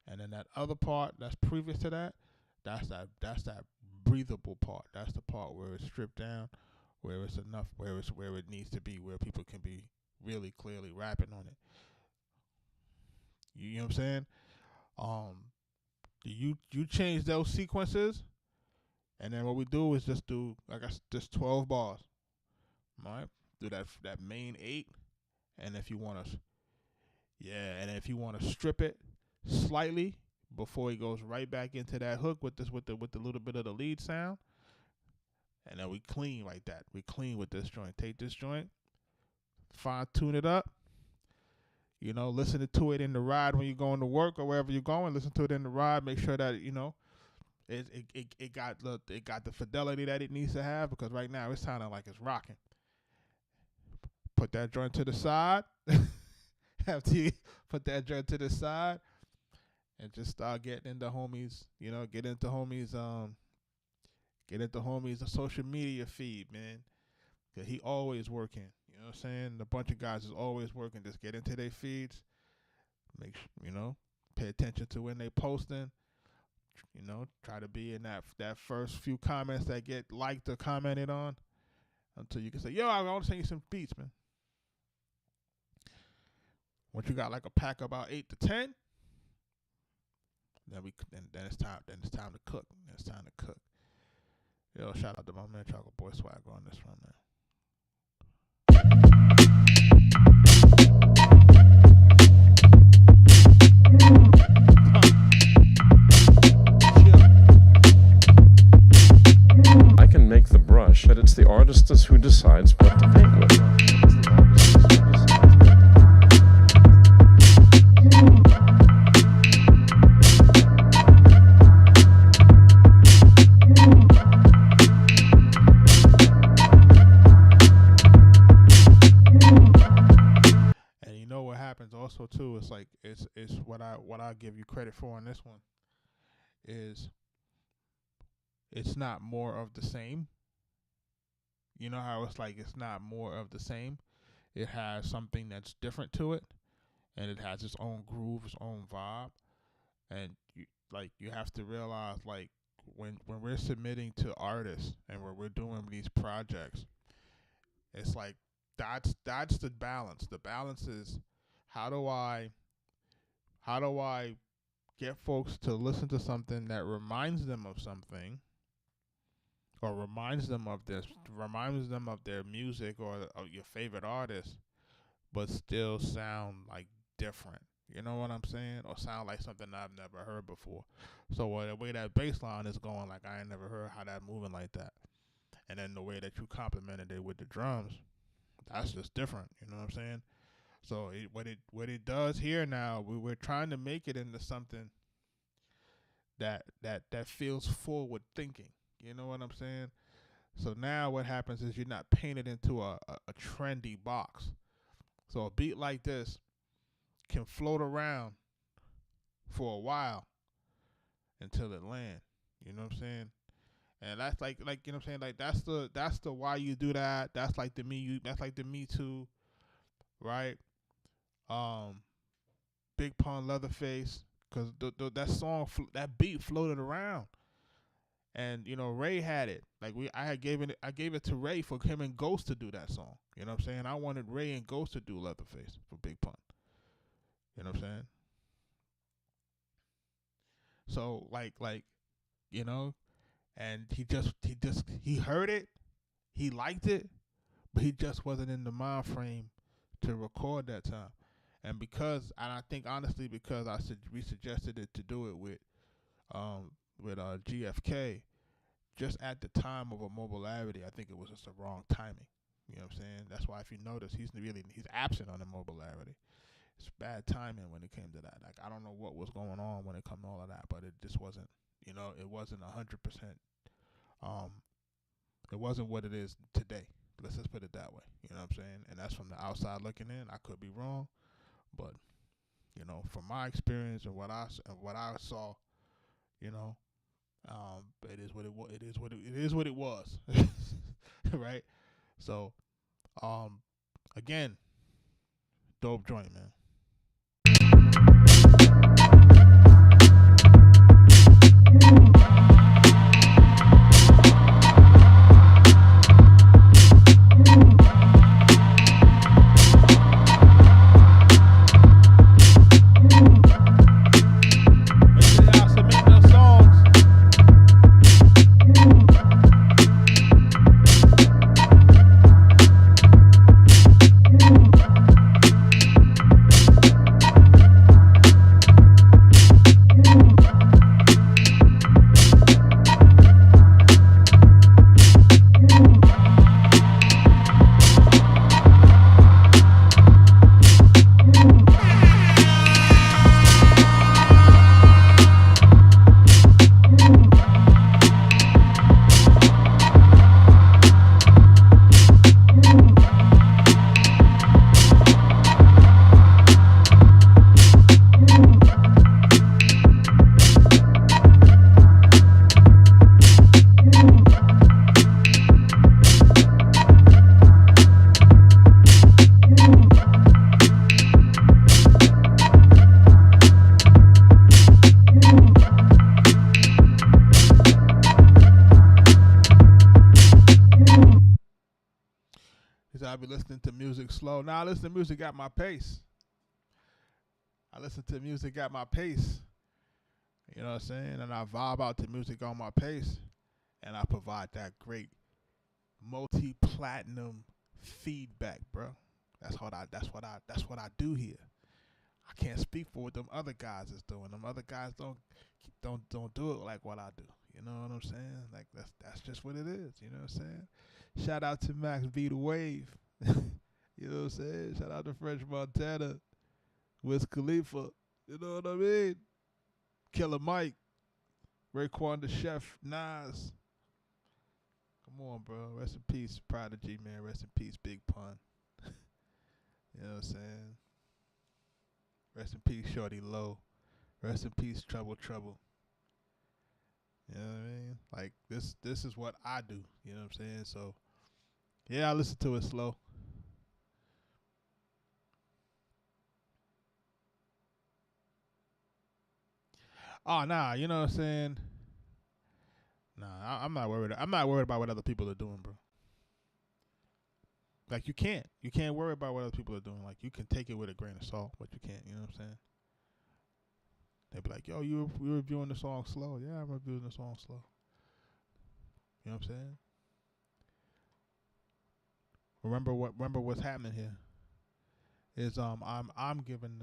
And then that other part that's previous to that, that's that breathable part. That's the part where it's stripped down, where it's enough, where it needs to be, where people can be really clearly rapping on it. You know what I'm saying? You change those sequences, and then what we do is just do just 12 bars. All right? Do that main 8, and if you want to strip it slightly before he goes right back into that hook with the little bit of the lead sound, and then we clean like that. We clean with this joint. Take this joint, fine tune it up. You know, listen to it in the ride when you're going to work or wherever you're going. Listen to it in the ride. Make sure that it got the fidelity that it needs to have, because right now it's sounding like it's rocking. Put that joint to the side. After you put that joint to the side, and just start getting into homies. Get into homies' social media feed, man. Cause he always working. You know what I'm saying? A bunch of guys is always working. Just get into their feeds. Pay attention to when they posting. Try to be in that first few comments that get liked or commented on, until you can say, yo, I want to send you some beats, man. Once you got like a pack about 8 to 10, then it's time to cook. It's time to cook. Yo, shout out to my man Chocolate Boy Swag on this one, man. I can make the brush, but it's the artist who decides what to paint with. Also too, it's like it's what I give you credit for on this one is it's not more of the same. You know how it's like it's not more of the same. It has something that's different to it, and it has its own groove, its own vibe. And you have to realize, like, when we're submitting to artists and when we're doing these projects, it's like that's the balance. The balance is, how do I get folks to listen to something that reminds them of something, or reminds them of their music or your favorite artist, but still sound like different. You know what I'm saying? Or sound like something I've never heard before. So the way that bass line is going, like, I ain't never heard how that moving like that. And then the way that you complemented it with the drums, that's just different. You know what I'm saying? So what it does here now, we're trying to make it into something that feels forward thinking. You know what I'm saying? So now what happens is you're not painted into a trendy box. So a beat like this can float around for a while until it land. You know what I'm saying? And that's like you know what I'm saying? Like that's the why you do that. That's like the Me Too, right? Big Pun Leatherface, because that song, that beat floated around, and Ray had it. Like I gave it to Ray for him and Ghost to do that song. You know what I'm saying? I wanted Ray and Ghost to do Leatherface for Big Pun. You know what I'm saying? So and he heard it, he liked it, but he just wasn't in the mind frame to record that time. And I think honestly because we suggested it to do it with GFK, just at the time of a Mobilarity, I think it was just the wrong timing. You know what I'm saying? That's why if you notice, he's absent on the Mobilarity. It's bad timing when it came to that. Like, I don't know what was going on when it come to all of that, but it just wasn't. It wasn't 100%. It wasn't what it is today. Let's just put it that way. You know what I'm saying? And that's from the outside looking in. I could be wrong. But, from my experience and what I saw, it is what it was. right? So, again, dope joint, man. Make sure y'all submit those songs. He said, I be listening to music slow. Now I listen to music at my pace. I listen to music at my pace. You know what I'm saying? And I vibe out to music on my pace. And I provide that great multi-platinum feedback, bro. That's what I do here. I can't speak for what them other guys is doing. Them other guys don't do it like what I do. You know what I'm saying? Like that's just what it is. You know what I'm saying? Shout out to Max V the Wave. You know what I'm saying? Shout out to French Montana, Wiz Khalifa. You know what I mean? Killer Mike, Raekwon the Chef, Nas. Come on, bro. Rest in peace, Prodigy, man. Rest in peace, Big Pun. You know what I'm saying? Rest in peace, Shorty Low. Rest in peace, Trouble. You know what I mean? Like this is what I do. You know what I'm saying? So yeah, I listen to it slow. Oh nah, you know what I'm saying? Nah, I'm not worried. I'm not worried about what other people are doing, bro. Like you can't worry about what other people are doing. Like you can take it with a grain of salt, but you can't. You know what I'm saying? They be like, yo, you reviewing the song slow. Yeah, I'm reviewing the song slow. You know what I'm saying? Remember what's happening here is I'm given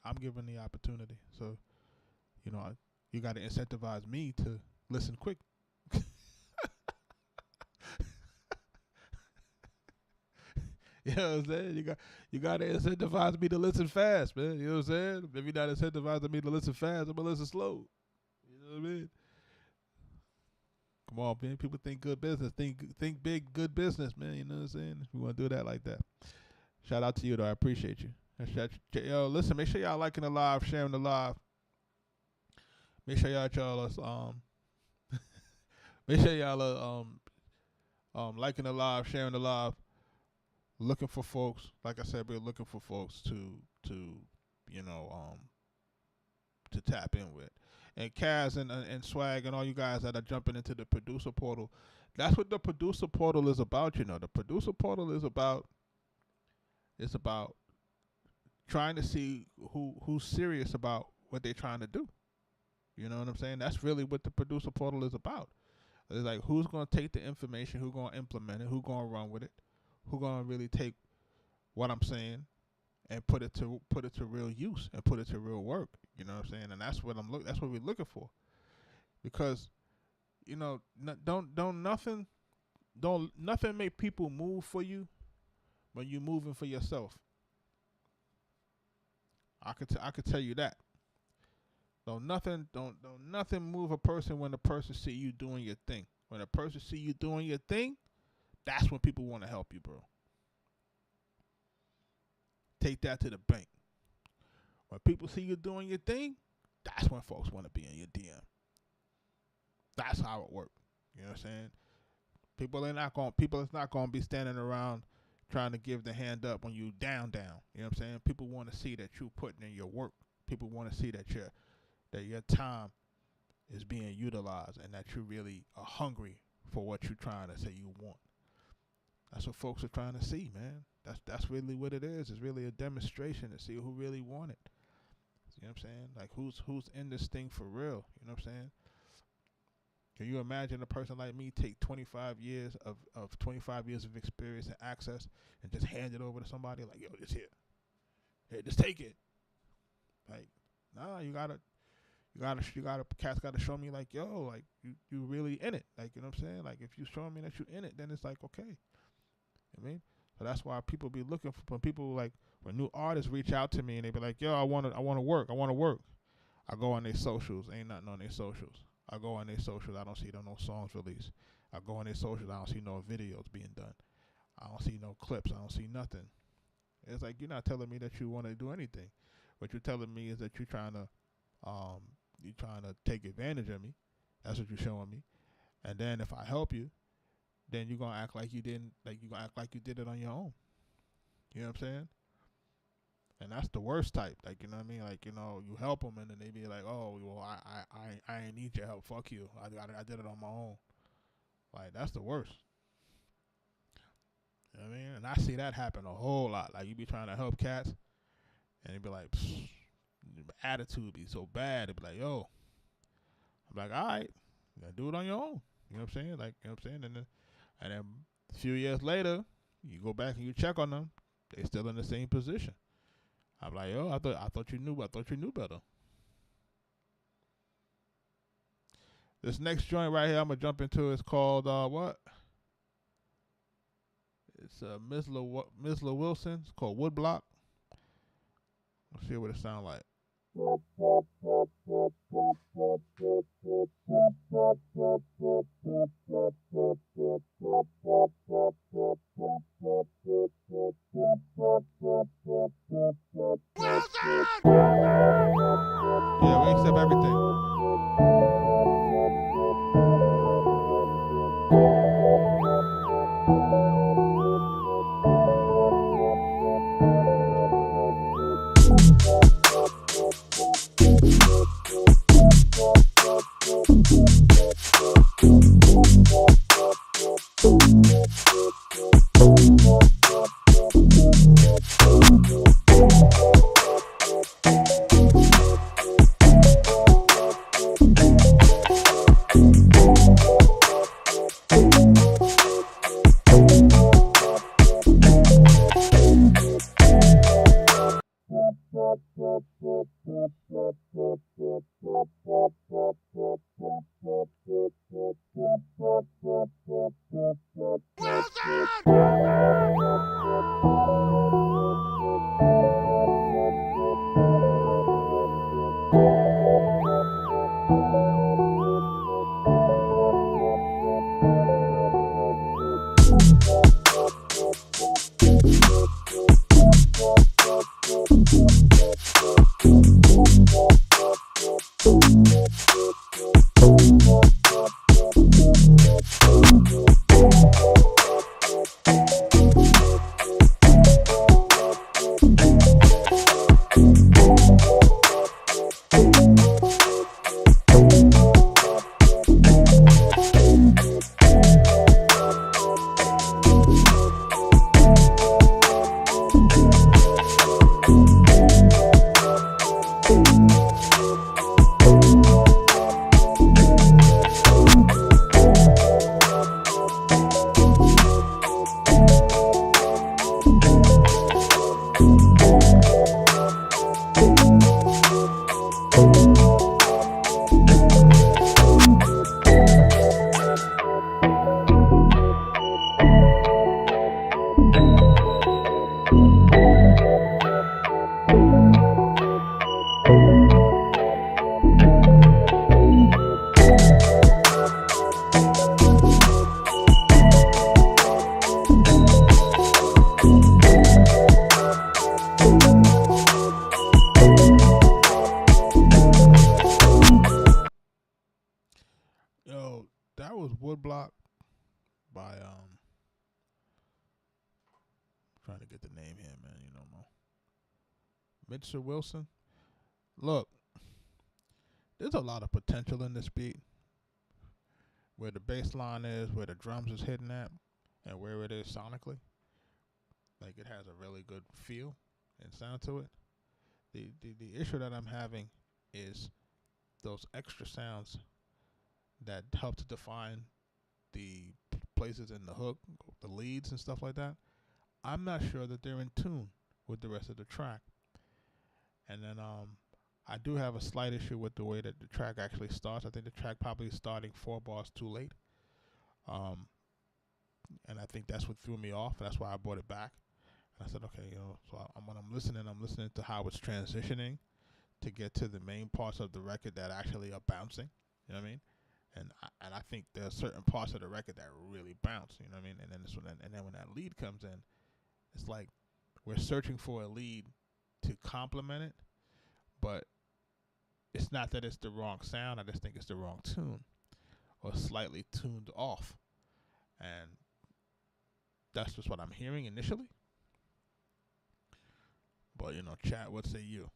I'm given the opportunity. So, you know, you got to incentivize me to listen quick. You know what I'm saying? You got to incentivize me to listen fast, man. You know what I'm saying? If you're not incentivizing me to listen fast, I'm gonna listen slow. You know what I mean? Come on, man. People think good business. Think big, good business, man. You know what I'm saying? We want to do that like that. Shout out to you, though. I appreciate you. Yo, listen, make sure y'all liking the live, sharing the live. Make sure y'all make sure y'all are liking the live, sharing the live. Looking for folks, like I said, we're looking for folks to you know to tap in with. And Kaz and Swag and all you guys that are jumping into the producer portal, that's what the producer portal is about. You know, the producer portal is about trying to see who's serious about what they're trying to do. You know what I'm saying? That's really what the producer portal is about. It's like who's going to take the information, who's going to implement it, who's going to run with it, who's going to really take what I'm saying and put it to real use and put it to real work. You know what I'm saying? And that's what that's what we're looking for. Because, you know, don't nothing make people move for you when you're moving for yourself. I could tell you that. Don't nothing move a person when a person see you doing your thing. When a person see you doing your thing, that's when people want to help you, bro. Take that to the bank. When people see you doing your thing, that's when folks want to be in your DM. That's how it works. You know what I'm saying? People is not gonna be standing around trying to give the hand up when you down. You know what I'm saying? People want to see that you putting in your work. People want to see that your time is being utilized and that you really are hungry for what you're trying to say you want. That's what folks are trying to see, man. That's really what it is. It's really a demonstration to see who really want it. You know what I'm saying? Like who's in this thing for real. You know what I'm saying? Can you imagine a person like me take 25 years of experience and access and just hand it over to somebody like, yo, this here. Hey, just take it. Like, nah, cats gotta show me like, yo, like you really in it. Like, you know what I'm saying? Like if you show me that you in it, then it's like, okay. You know what I mean? So that's why people be looking for when new artists reach out to me and they be like, yo, I wanna work. I go on their socials, ain't nothing on their socials. I go on their socials, I don't see no songs released. I go on their socials, I don't see no videos being done. I don't see no clips, I don't see nothing. It's like you're not telling me that you want to do anything. What you're telling me is that you're trying to take advantage of me. That's what you're showing me. And then if I help you, then you're gonna act like you didn't, like you're gonna act like you did it on your own. You know what I'm saying? And that's the worst type. Like, you know what I mean? Like, you know, you help them and then they be like, oh, well, I ain't need your help. Fuck you. I did it on my own. Like, that's the worst. You know what I mean? And I see that happen a whole lot. Like, you be trying to help cats and they be like, attitude be so bad. They be like, yo. I'm like, all right, you gotta do it on your own. You know what I'm saying? Like, you know what I'm saying? And then a few years later, you go back and you check on them. They still in the same position. I'm like, yo, I thought you knew better. This next joint right here, I'm gonna jump into. It's called what? It's Ms. La Wilson. It's called Woodblock. Let's see what it sounds like. Yeah, we accept everything. Yeah, man, you know, Mo. Mitchell Wilson. Look, there's a lot of potential in this beat. Where the bass line is, where the drums is hitting at, and where it is sonically. Like, it has a really good feel and sound to it. The issue that I'm having is those extra sounds that help to define the places in the hook, the leads and stuff like that. I'm not sure that they're in tune with the rest of the track. And then I do have a slight issue with the way that the track actually starts. I think the track probably is starting 4 bars too late. And I think that's what threw me off. And that's why I brought it back. And I said, okay, you know, so when I'm listening to how it's transitioning to get to the main parts of the record that actually are bouncing. You know what I mean? And I think there are certain parts of the record that really bounce. You know what I mean? And then when that lead comes in, it's like we're searching for a lead to complement it, but it's not that it's the wrong sound. I just think it's the wrong tune or slightly tuned off. And that's just what I'm hearing initially. But, you know, chat, what say you?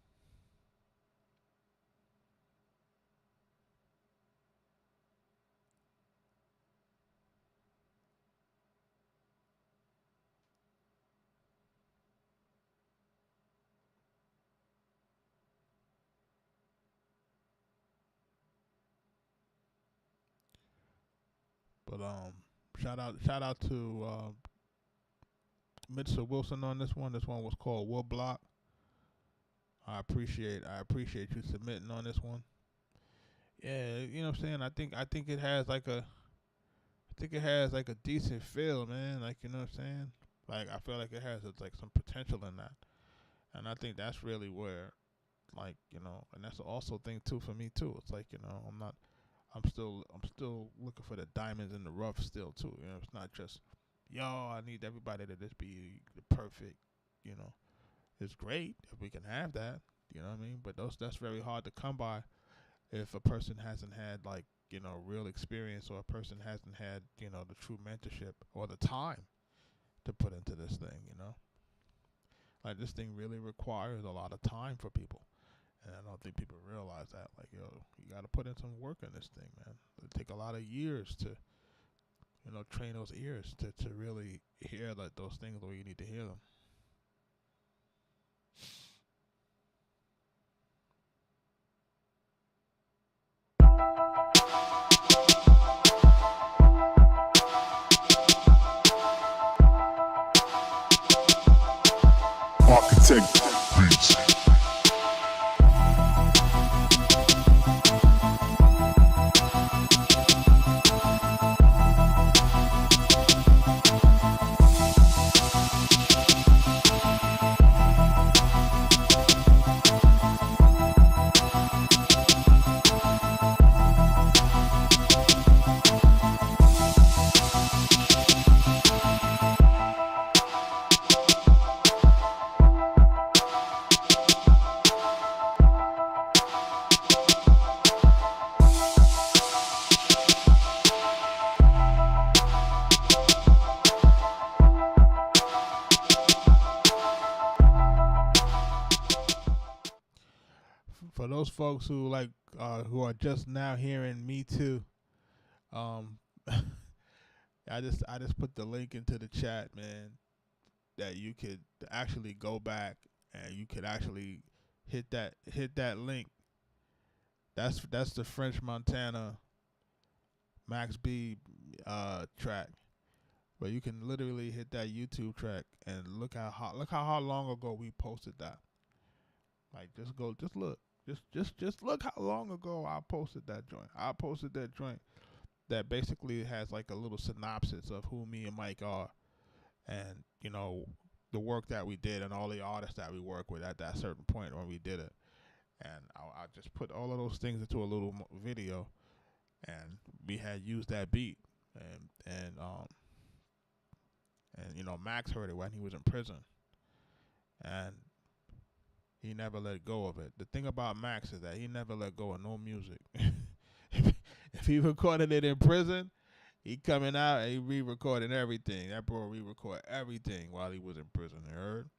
But shout out to Mitchell Wilson on this one. This one was called Woodblock. I appreciate you submitting on this one. Yeah, you know what I'm saying? I think it has like a decent feel, man. Like, you know what I'm saying? Like, I feel like it has like some potential in that. And I think that's really where, like, you know, and that's also thing too for me too. It's like, you know, I'm still looking for the diamonds in the rough still too. You know, it's not just, yo, I need everybody to just be the perfect, you know. It's great if we can have that, you know what I mean? But that's very hard to come by if a person hasn't had, like, you know, real experience, or a person hasn't had, you know, the true mentorship or the time to put into this thing, you know? Like, this thing really requires a lot of time for people. And I don't think people realize that. Like, yo, you got to put in some work in this thing, man. It take a lot of years to, you know, train those ears to really hear like those things the way you need to hear them. Arkatech Beatz. For those folks who like who are just now hearing me too, I just put the link into the chat, man, that you could actually go back and you could actually hit that link. That's the French Montana Max B track. But you can literally hit that YouTube track and look how long ago we posted that. Like, just look. Just look how long ago I posted that joint. I posted that joint that basically has like a little synopsis of who me and Mike are, and, you know, the work that we did and all the artists that we work with at that certain point when we did it. And I just put all of those things into a little video, and we had used that beat, and you know, Max heard it when he was in prison, and he never let go of it. The thing about Max is that he never let go of no music. If he recorded it in prison, he coming out and he re-recording everything. That bro re-record everything while he was in prison, you heard?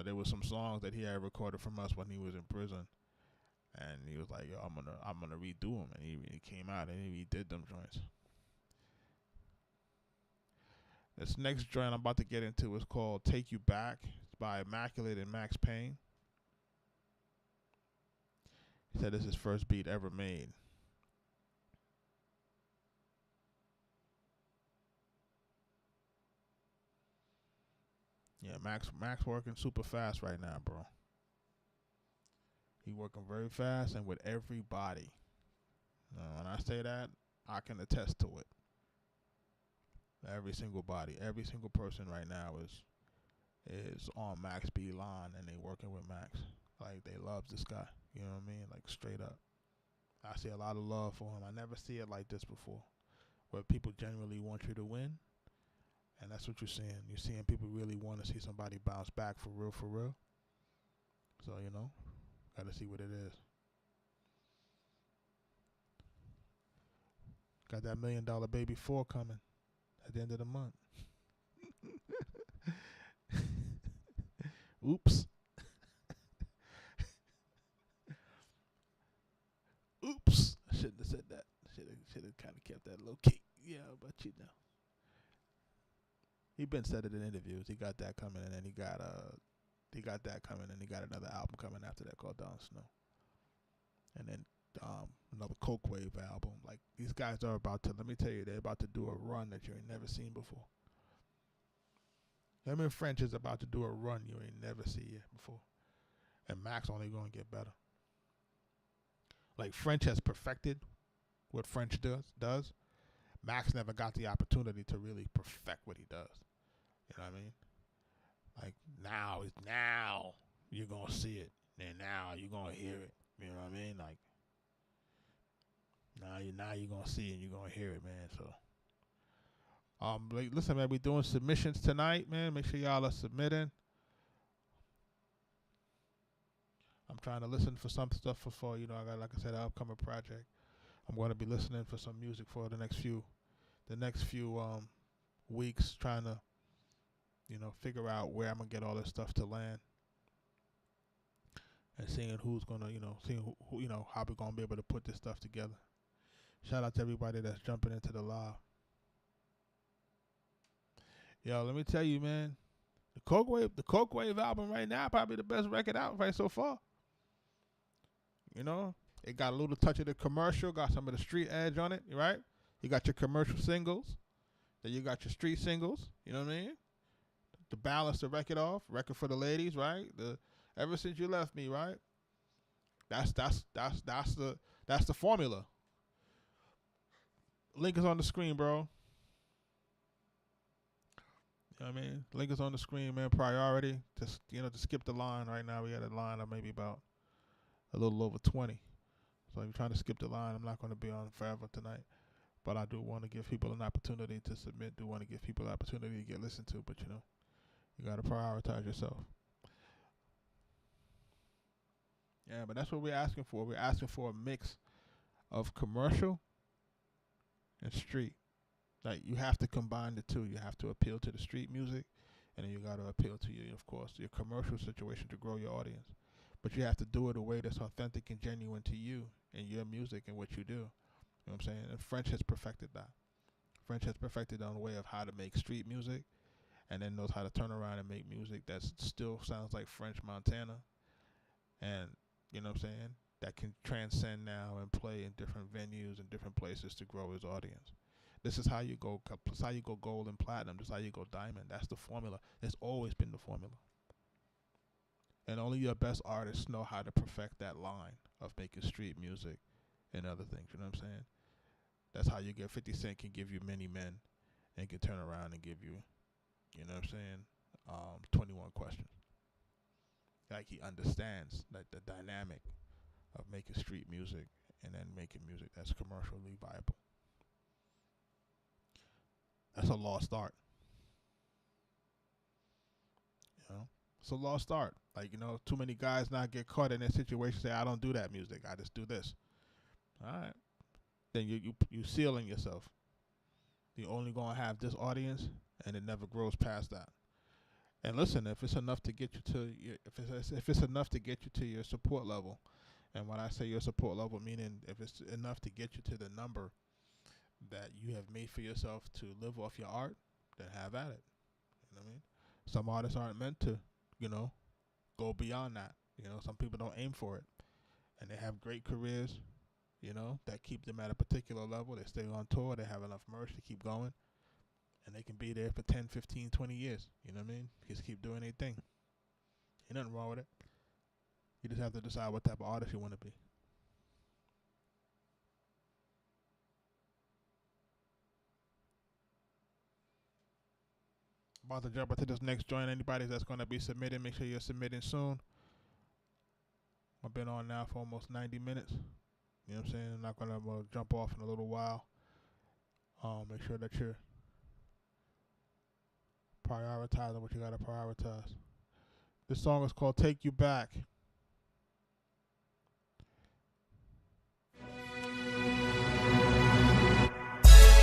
So there was some songs that he had recorded from us when he was in prison, and he was like, "Yo, I'm gonna redo them," and he came out and he did them joints. This next joint I'm about to get into is called "Take You Back." It's by Immaculate and Max Payne. He said this is his first beat ever made. Yeah, Max working super fast right now, bro. He working very fast and with everybody. When I say that, I can attest to it. Every single body, every single person right now is on Max B line, and they working with Max. Like, they love this guy. You know what I mean? Like, straight up. I see a lot of love for him. I never see it like this before, where people genuinely want you to win. And that's what you're seeing. You're seeing people really want to see somebody bounce back for real, for real. So, you know, got to see what it is. Got that $1 Million Baby 4 coming at the end of the month. Oops. Oops. I shouldn't have said that. Should have kind of kept that low key. Yeah, but you know. He been said it in interviews. He got that coming, and then he got that coming, and he got another album coming after that called Dawn Snow. And then another Coke Wave album. Like, these guys are about to, let me tell you, they're about to do a run that you ain't never seen before. Him and French is about to do a run you ain't never seen yet before. And Max only gonna get better. Like, French has perfected what French does. Max never got the opportunity to really perfect what he does. You know what I mean? Like, now you're going to see it. And now you're going to hear it. You know what I mean? Like, now you're going to see it and you're going to hear it, man. So, listen, man, we're doing submissions tonight, man. Make sure y'all are submitting. I'm trying to listen for some stuff for you know, I got, like I said, an upcoming project. I'm going to be listening for some music for the next few weeks, trying to, you know, figure out where I'm going to get all this stuff to land, and seeing who's going to, you know, seeing who, you know, how we're going to be able to put this stuff together. Shout out to everybody that's jumping into the live. Yo, let me tell you, man, the Coke Wave album right now, probably the best record out right so far. You know, it got a little touch of the commercial, got some of the street edge on it, right? You got your commercial singles, then you got your street singles, you know what I mean? To balance the record off, record for the ladies, right? The Ever Since You Left Me, right? That's the formula. Link is on the screen, bro. You know what I mean? Link is on the screen, man. Priority to skip the line right now. We got a line of maybe about a little over 20. So if you're trying to skip the line, I'm not going to be on forever tonight. But I do want to give people an opportunity to submit. Do want to give people an opportunity to get listened to. But, you know, you got to prioritize yourself. Yeah, but that's what we're asking for. We're asking for a mix of commercial and street. Like, you have to combine the two. You have to appeal to the street music, and then you got to appeal to of course, your commercial situation to grow your audience. But you have to do it a way that's authentic and genuine to you and your music and what you do. You know what I'm saying? And French has perfected that. French has perfected on the way of how to make street music, and then knows how to turn around and make music that still sounds like French Montana. And, you know what I'm saying, that can transcend now and play in different venues and different places to grow his audience. This is how you go. This is how you go gold and platinum. This is how you go diamond. That's the formula. It's always been the formula. And only your best artists know how to perfect that line of making street music and other things. You know what I'm saying? That's how you get 50 Cent can give you Many Men and can turn around and give you, you know what I'm saying, 21 Questions. Like, he understands like the dynamic of making street music and then making music that's commercially viable. That's a lost art. You know? It's a lost art. Like, you know, too many guys not get caught in that situation, say, I don't do that music, I just do this. All right. Then you sealing yourself. You're only going to have this audience, and it never grows past that. And listen, if it's enough to get you to your, if it's enough to get you to your support level, and when I say your support level, meaning if it's enough to get you to the number that you have made for yourself to live off your art, then have at it. You know what I mean? Some artists aren't meant to, go beyond that. Some people don't aim for it, and they have great careers, that keep them at a particular level. They stay on tour. They have enough merch to keep going, and they can be there for 10, 15, 20 years. You know what I mean? Just keep doing their thing. Ain't nothing wrong with it. You just have to decide what type of artist you want to be. About to jump into this next joint. Anybody that's going to be submitting, make sure you're submitting soon. I've been on now for almost 90 minutes. You know what I'm saying? I'm not going to jump off in a little while. Make sure that you're prioritizing what you got to prioritize. This song is called Take You Back.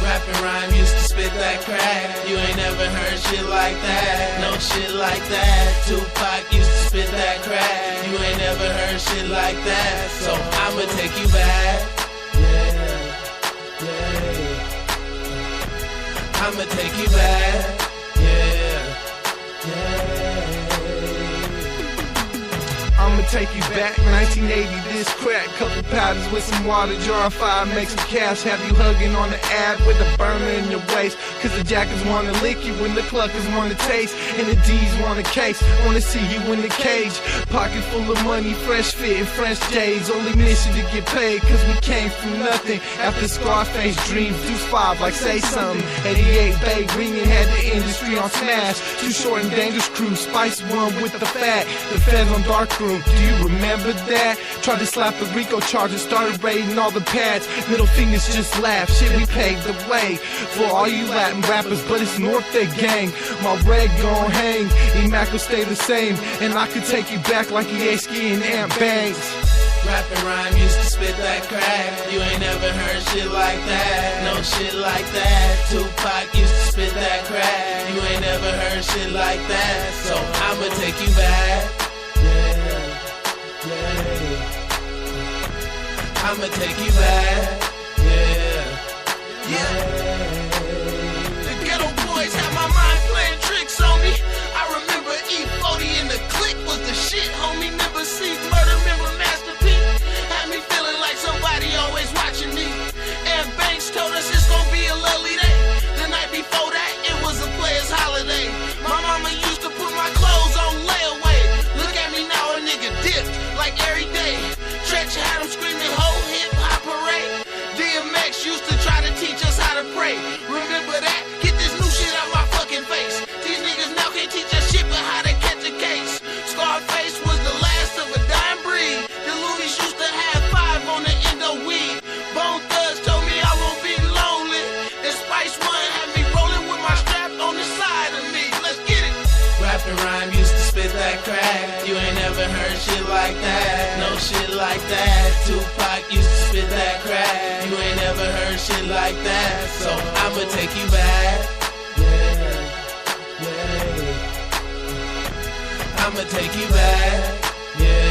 Rapping rhyme used to spit that crack. You ain't never heard shit like that. No shit like that. Tupac used to spit that crack. You ain't never heard shit like that. So I'ma take you back. Yeah. I'ma take you back. Yeah. I'ma take you back, 1980, this crack. Couple powders with some water, jar of fire, make some cash. Have you hugging on the ab with a burner in your waist. Cause the jackers wanna lick you and the cluckers wanna taste. And the D's want a case, wanna see you in the cage. Pocket full of money, fresh fit and French J's. Only mission to get paid, cause we came from nothing. After Scarface dreams, Deuce 5 like say something. 88 Bay ringing, had the industry on smash. Too short and dangerous crew, Spice One with the fat. The feds on dark room. Do you remember that? Tried to slap the Rico charges, started raiding all the pads. Middle fingers just laugh, shit we paved the way for all you Latin rappers, but it's North that gang. My red gon' hang, Emac will stay the same, and I could take you back like Yeski and Ant Bangs. Rapping rhyme used to spit that crack. You ain't never heard shit like that. No shit like that. Tupac used to spit that crack. You ain't never heard shit like that. So I'ma take you back. I'ma take you back, yeah. The ghetto boys had my mind playing tricks on me. I remember E40 and the click was the shit, homie. Never see murder, remember Master P. Had me feeling like somebody always watching me. And Banks told us it's gonna be a lovely day. The night before that, it was a player's holiday. My mama used to put my clothes on layaway. Look at me now, a nigga dipped like every day. Stretch had him screaming, ho, hip hop parade. DMX used to try to teach us how to pray. Remember that? Get this new shit out my fucking face. These niggas now can't teach us shit but how to catch a case. Scarface was the last of a dying breed. The loonies used to have 5 on the end of weed. Bone Thugs told me I won't be lonely. And Spice One had me rolling with my strap on the side of me. Let's get it. Rapping rhyme used to spit that crack. You ain't never heard shit like that. No shit like that. Tupac used to spit that crack. You ain't never heard shit like that. So I'ma take you back. Yeah. I'ma take you back. Yeah.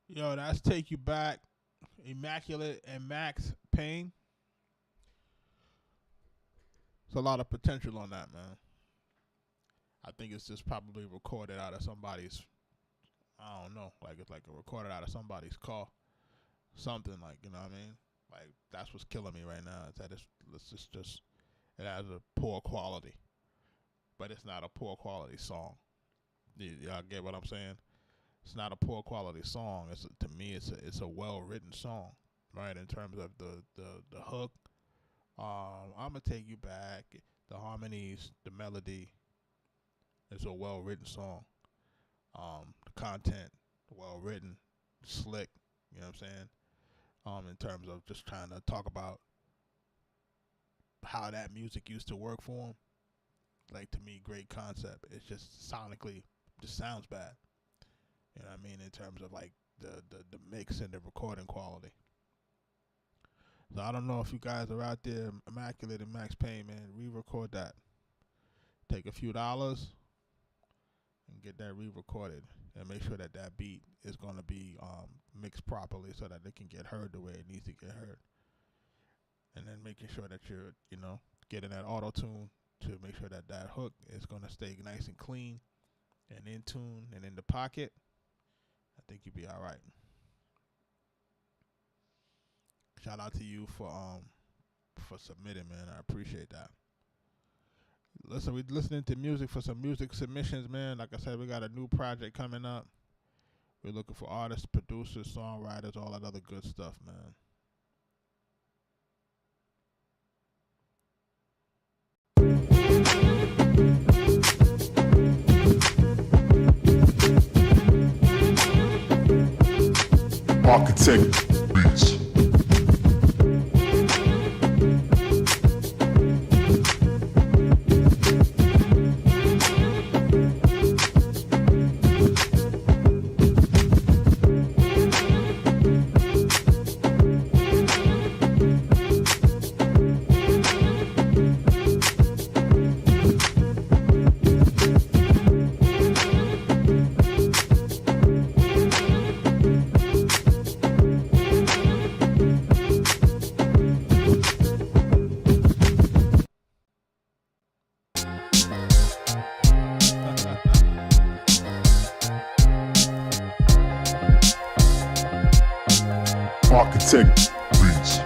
Yo, that's Take You Back, Immaculate and Max Payne. There's a lot of potential on that, man. I think it's just probably recorded out of somebody's, I don't know, like it's like a recorded out of somebody's car. Something like, you know what I mean? Like, that's what's killing me right now. Is that it's just, it has a poor quality. But it's not a poor quality song. Y'all get what I'm saying? It's not a poor quality song. To me, it's a well written song, right? In terms of the hook, I'ma take you back. The harmonies, the melody. It's a well written song. The content, well written, slick. You know what I'm saying? In terms of just trying to talk about how that music used to work for him. Like, to me, great concept. It's just sonically just sounds bad. You know what I mean? In terms of like the mix and the recording quality. So I don't know if you guys are out there, Immaculate and Max Payne, man, re-record that. Take a few dollars and get that re-recorded, and make sure that that beat is going to be mixed properly so that it can get heard the way it needs to get heard. And then making sure that you're, you know, getting that auto-tune to make sure that that hook is going to stay nice and clean and in tune and in the pocket. I think you'll be all right. Shout out to you for submitting, man. I appreciate that. Listen, we're listening to music for some music submissions, man. Like I said, we got a new project coming up. We're looking for artists, producers, songwriters, all that other good stuff, man. Arkatech Beatz. Arkatech Beatz.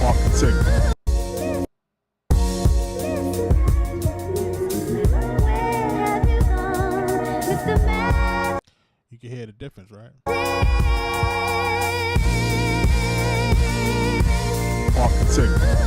Arkatech. You can hear the difference, right? Arkatech Beatz.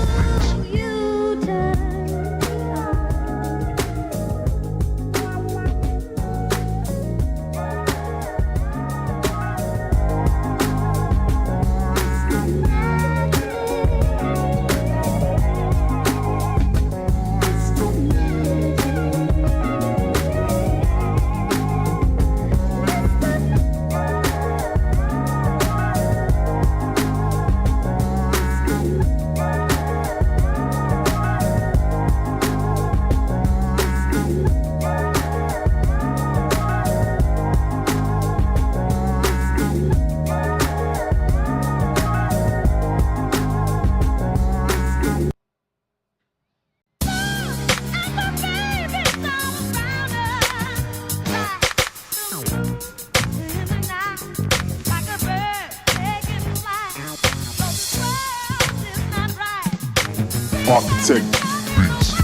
Arkatech Beatz.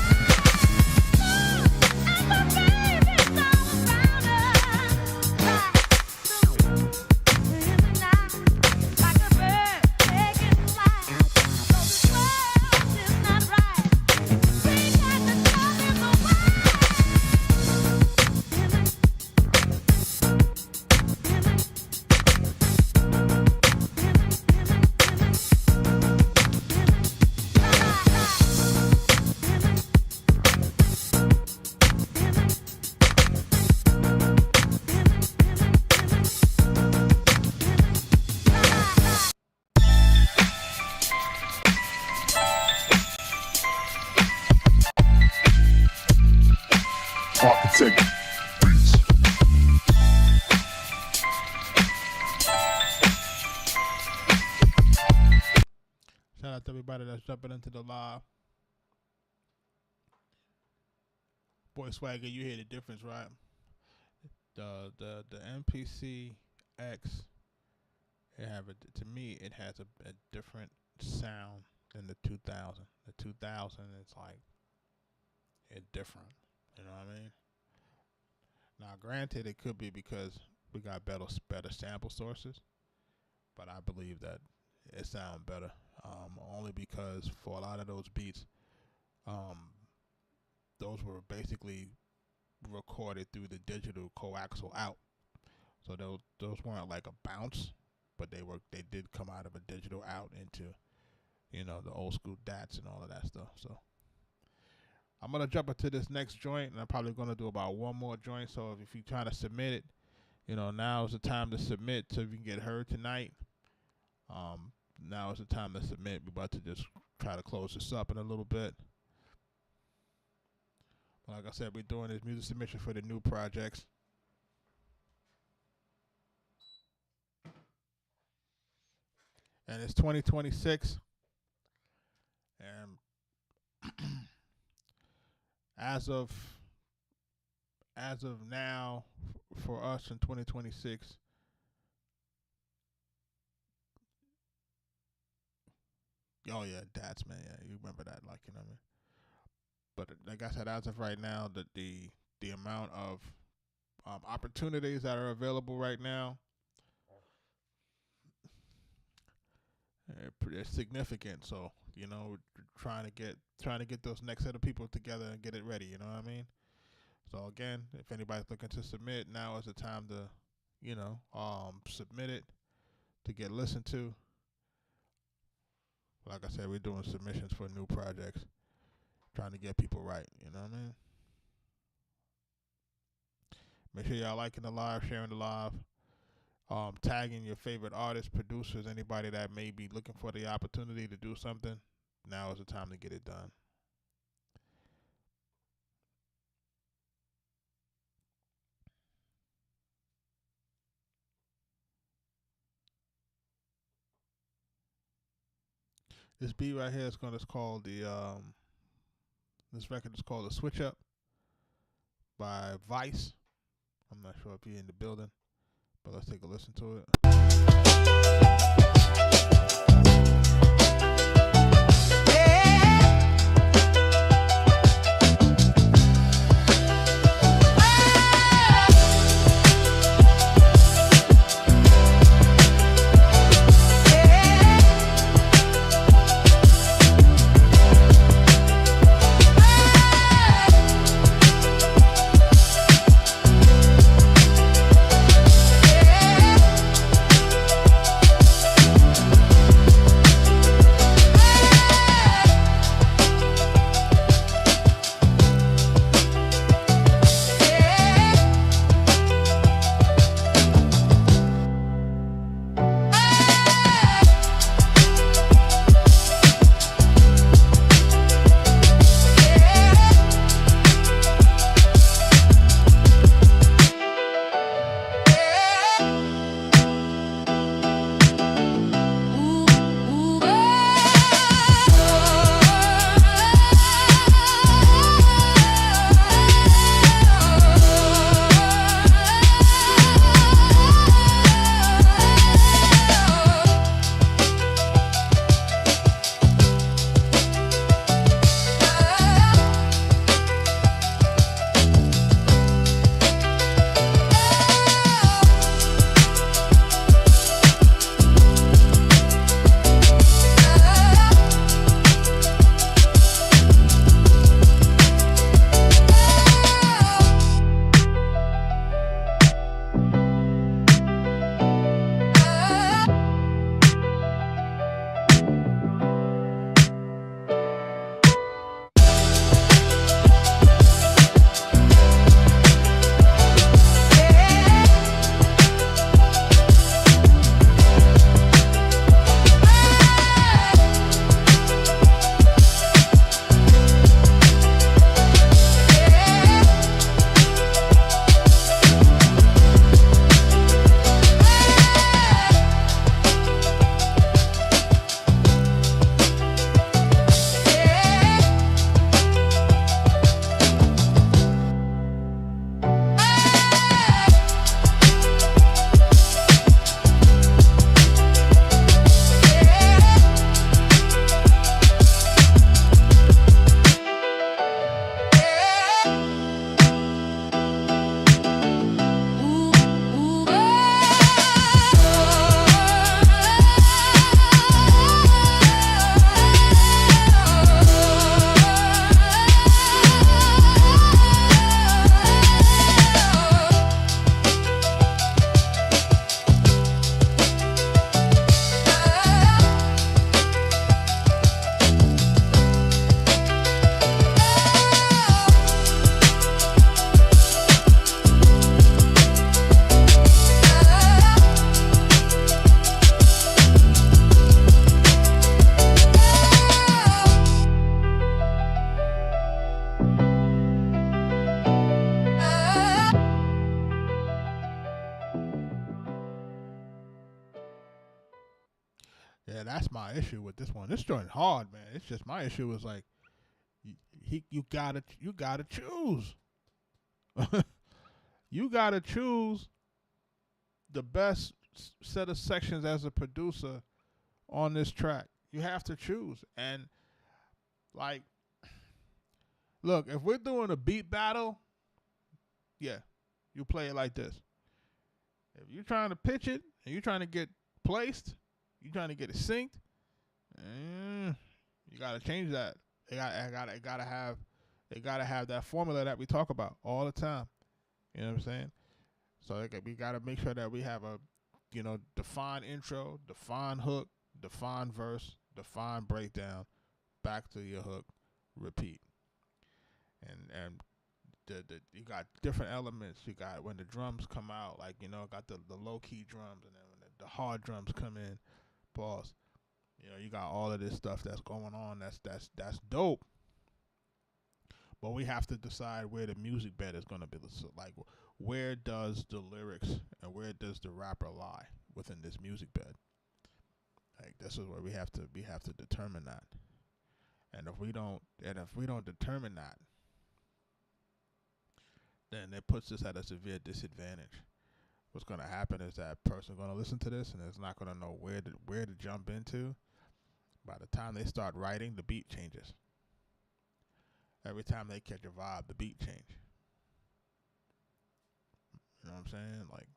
out to everybody that's jumping into the live. Boy, Swagger, you hear the difference, right? The MPC X, to me, it has a different sound than the 2000. The 2000 is like, it's different. You know what I mean? Now, granted, it could be because we got better sample sources, but I believe that it sounds better. Only because for a lot of those beats, those were basically recorded through the digital coaxial out. So those weren't like a bounce, but they did come out of a digital out into, you know, the old school DATs and all of that stuff. So I'm gonna jump into this next joint, and I'm probably gonna do about one more joint. So if you're trying to submit it, you know, now is the time to submit so we can get heard tonight. Now is the time to submit. We're about to just try to close this up in a little bit. Like I said, we're doing this music submission for the new projects. And it's 2026. And as of now, for us in 2026, oh yeah, DATs, man, yeah, you remember that, like, you know what I mean? But like I said, as of right now, the amount of opportunities that are available right now, it's significant. So, you know, trying to get those next set of people together and get it ready. You know what I mean? So again, if anybody's looking to submit, now is the time to, you know, submit it to get listened to. Like I said, we're doing submissions for new projects, trying to get people right. You know what I mean? Make sure y'all liking the live, sharing the live, tagging your favorite artists, producers, anybody that may be looking for the opportunity to do something. Now is the time to get it done. This beat right here is called this record is called The Switch Up by Vice. I'm not sure if you're in the building, but let's take a listen to it. that's my issue with this one. This joint hard, man. It's just my issue was like, you gotta choose. You gotta choose the best set of sections as a producer on this track. You have to choose. And like, look, if we're doing a beat battle, yeah, you play it like this. If you're trying to pitch it and you're trying to get placed, you're trying to get it synced, you gotta change that. They gotta have that formula that we talk about all the time. You know what I'm saying? So we gotta make sure that we have a, defined intro, defined hook, defined verse, defined breakdown, back to your hook, repeat. And you got different elements. You got when the drums come out, like, got the low key drums, and then when the hard drums come in, pause. You got all of this stuff that's going on. That's dope. But we have to decide where the music bed is gonna be. So, like, where does the lyrics and where does the rapper lie within this music bed? Like, this is where we have to determine that. And if we don't determine that, then it puts us at a severe disadvantage. What's going to happen is that person going to listen to this and is not going to know where to jump into. By the time they start writing, the beat changes. Every time they catch a vibe, the beat change. You know what I'm saying? Like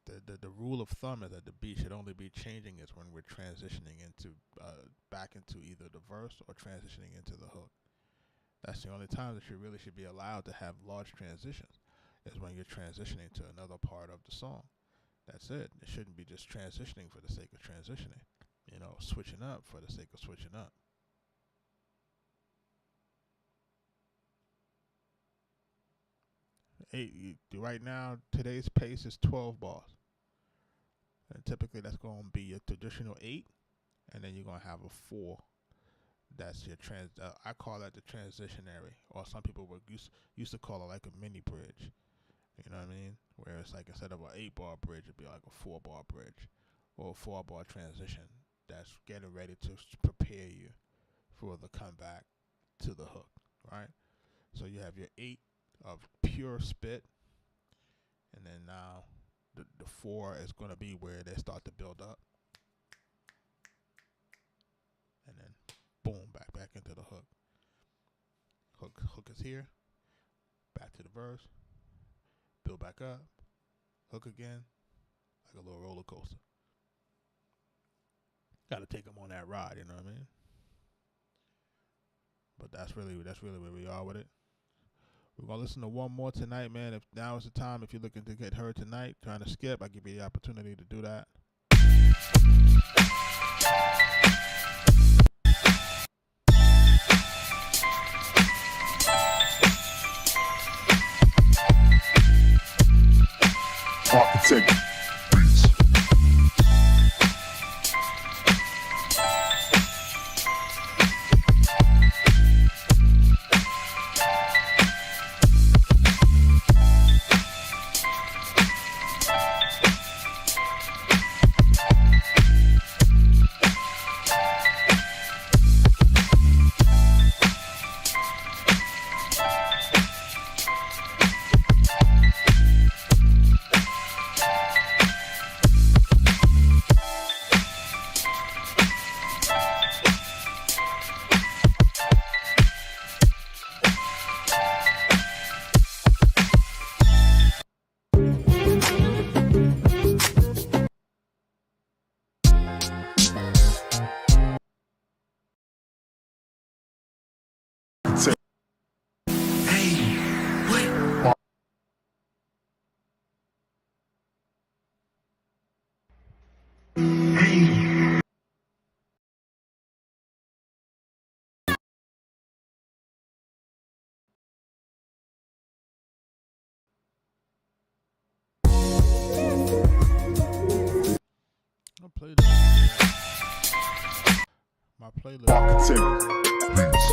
the rule of thumb is that the beat should only be changing is when we're transitioning into back into either the verse or transitioning into the hook. That's the only time that you really should be allowed to have large transitions, is when you're transitioning to another part of the song. That's it. It shouldn't be just transitioning for the sake of transitioning. Switching up for the sake of switching up. Right now, today's pace is 12 bars. And typically that's going to be your traditional 8, and then you're going to have a 4. That's your I call that the transitionary, or some people used to call it like a mini bridge. You know what I mean? Where it's like instead of an 8-bar bridge, it'd be like a 4-bar bridge or a 4-bar transition. That's getting ready to prepare you for the comeback to the hook, right? So you have your 8 of pure spit, and then now the 4 is going to be where they start to build up, and then boom, back into the hook. Hook is here, back to the verse, build back up, hook again, like a little roller coaster. Got to take them on that ride, you know what I mean? But that's really where we are with it. We're going to listen to one more tonight, man. If now is the time, if you're looking to get heard tonight, trying to skip, I give you the opportunity to do that. Arkatech Beatz. I'll play this. My playlist. Arkatech Beatz.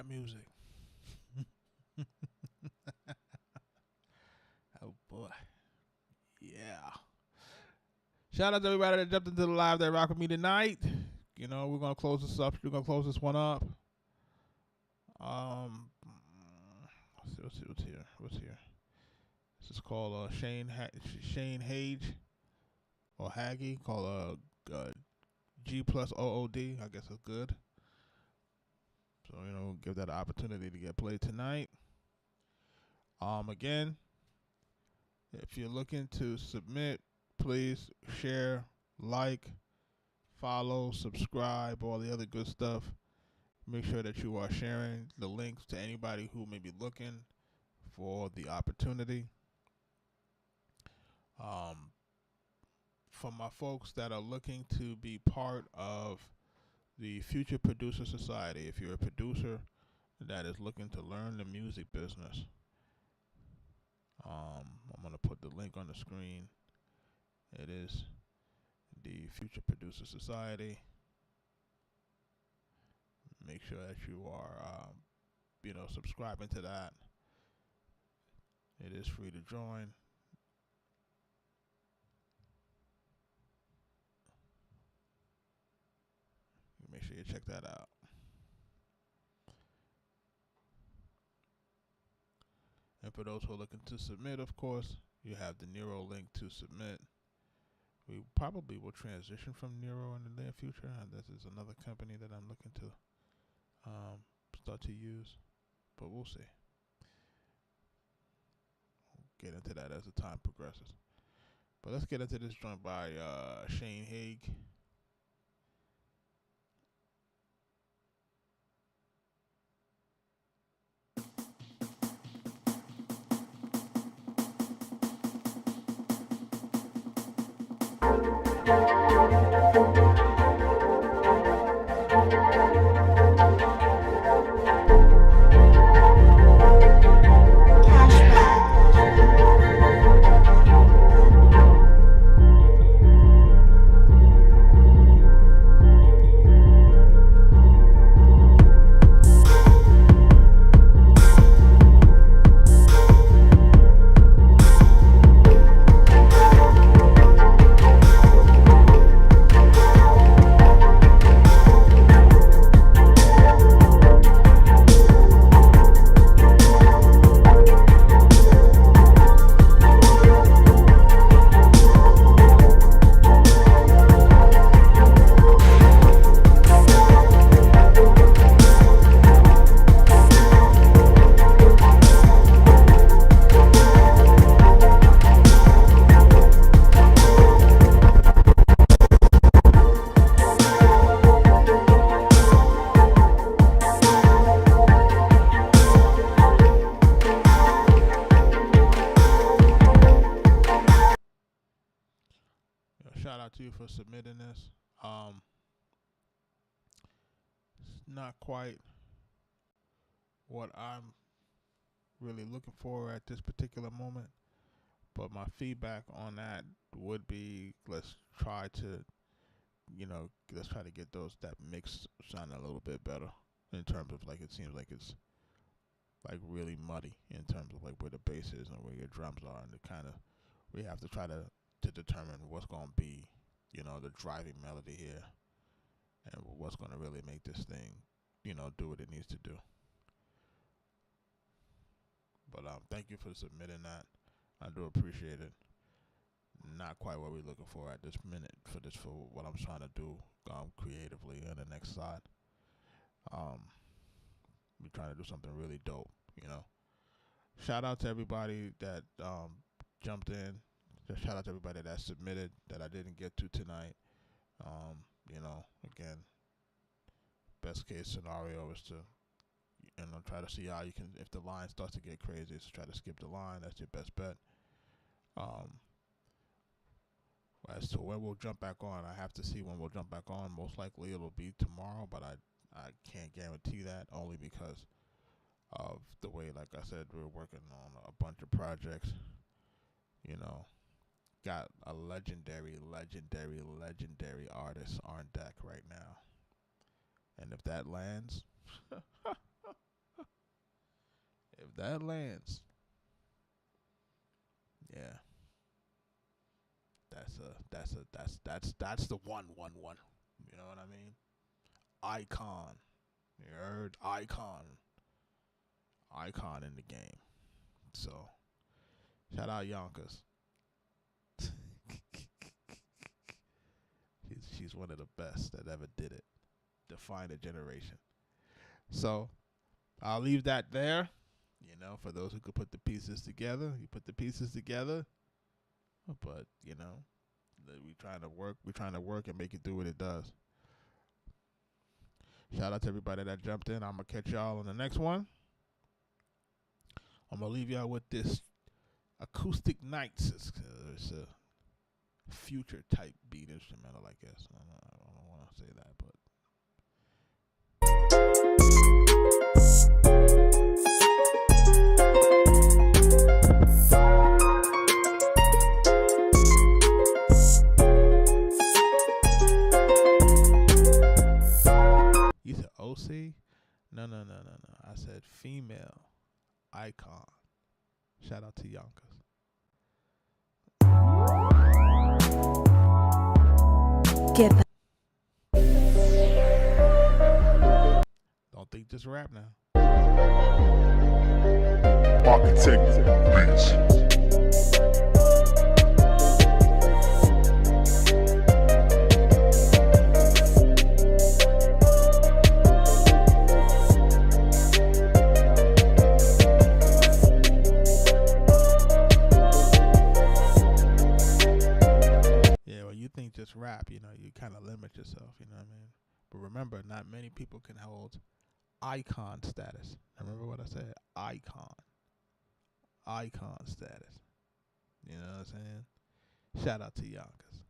rap music. Oh boy. Yeah. Shout out to everybody that jumped into the live that rock with me tonight. You know, we're gonna close this up. We're gonna close this one up. Let's see what's here. What's here? This is called Shane Hage or Haggy, called G plus OOD. I guess it's good. So, you know, give that an opportunity to get played tonight. Again, if you're looking to submit, please share, like, follow, subscribe, all the other good stuff. Make sure that you are sharing the links to anybody who may be looking for the opportunity. For my folks that are looking to be part of the Future Producer Society, if you're a producer that is looking to learn the music business, I'm going to put the link on the screen. It is the Future Producer Society. Make sure that you are, subscribing to that. It is free to join. Make sure you check that out. And for those who are looking to submit, of course, you have the Nero link to submit. We probably will transition from Nero in the near future. And this is another company that I'm looking to start to use, but we'll see. We'll get into that as the time progresses. But let's get into this joint by Shane Hague. Shout out to you for submitting this. It's not quite what I'm really looking for at this particular moment, but my feedback on that would be let's try to get that mix sound a little bit better in terms of like it seems like it's like really muddy in terms of like where the bass is and where your drums are, and we have to try to determine what's going to be, the driving melody here and what's going to really make this thing, do what it needs to do. But thank you for submitting that. I do appreciate it. Not quite what we're looking for at this minute for what I'm trying to do creatively on the next side. We're trying to do something really dope, Shout out to everybody that jumped in. Just shout out to everybody that submitted that I didn't get to tonight. Again, best case scenario is to, try to see how you can, if the line starts to get crazy, so try to skip the line. That's your best bet. As to when we'll jump back on, I have to see when we'll jump back on. Most likely it'll be tomorrow, but I can't guarantee that only because of the way, like I said, we're working on a bunch of projects. Got a legendary artist on deck right now. And if that lands, If that lands, yeah, that's the one. You know what I mean? Icon. You heard? Icon in the game. So, shout out Yonkers. She's one of the best that ever did it. Define a generation. So, I'll leave that there. You know, for those who could put the pieces together, you put the pieces together. But, you know, we're trying to work and make it do what it does. Shout out to everybody that jumped in. I'm going to catch y'all on the next one. I'm going to leave y'all with this Acoustic Nights. It's a future type beat instrumental, I guess. I don't want to say that, but. You said OC? No. I said female icon. Shout out to Yonkers. Get that. Don't think just rap now. Arkatech Beatz. Just rap, you know, you kind of limit yourself, you know what I mean? But remember, not many people can hold icon status. Remember what I said? Icon status. You know what I'm saying? Shout out to Yonkers.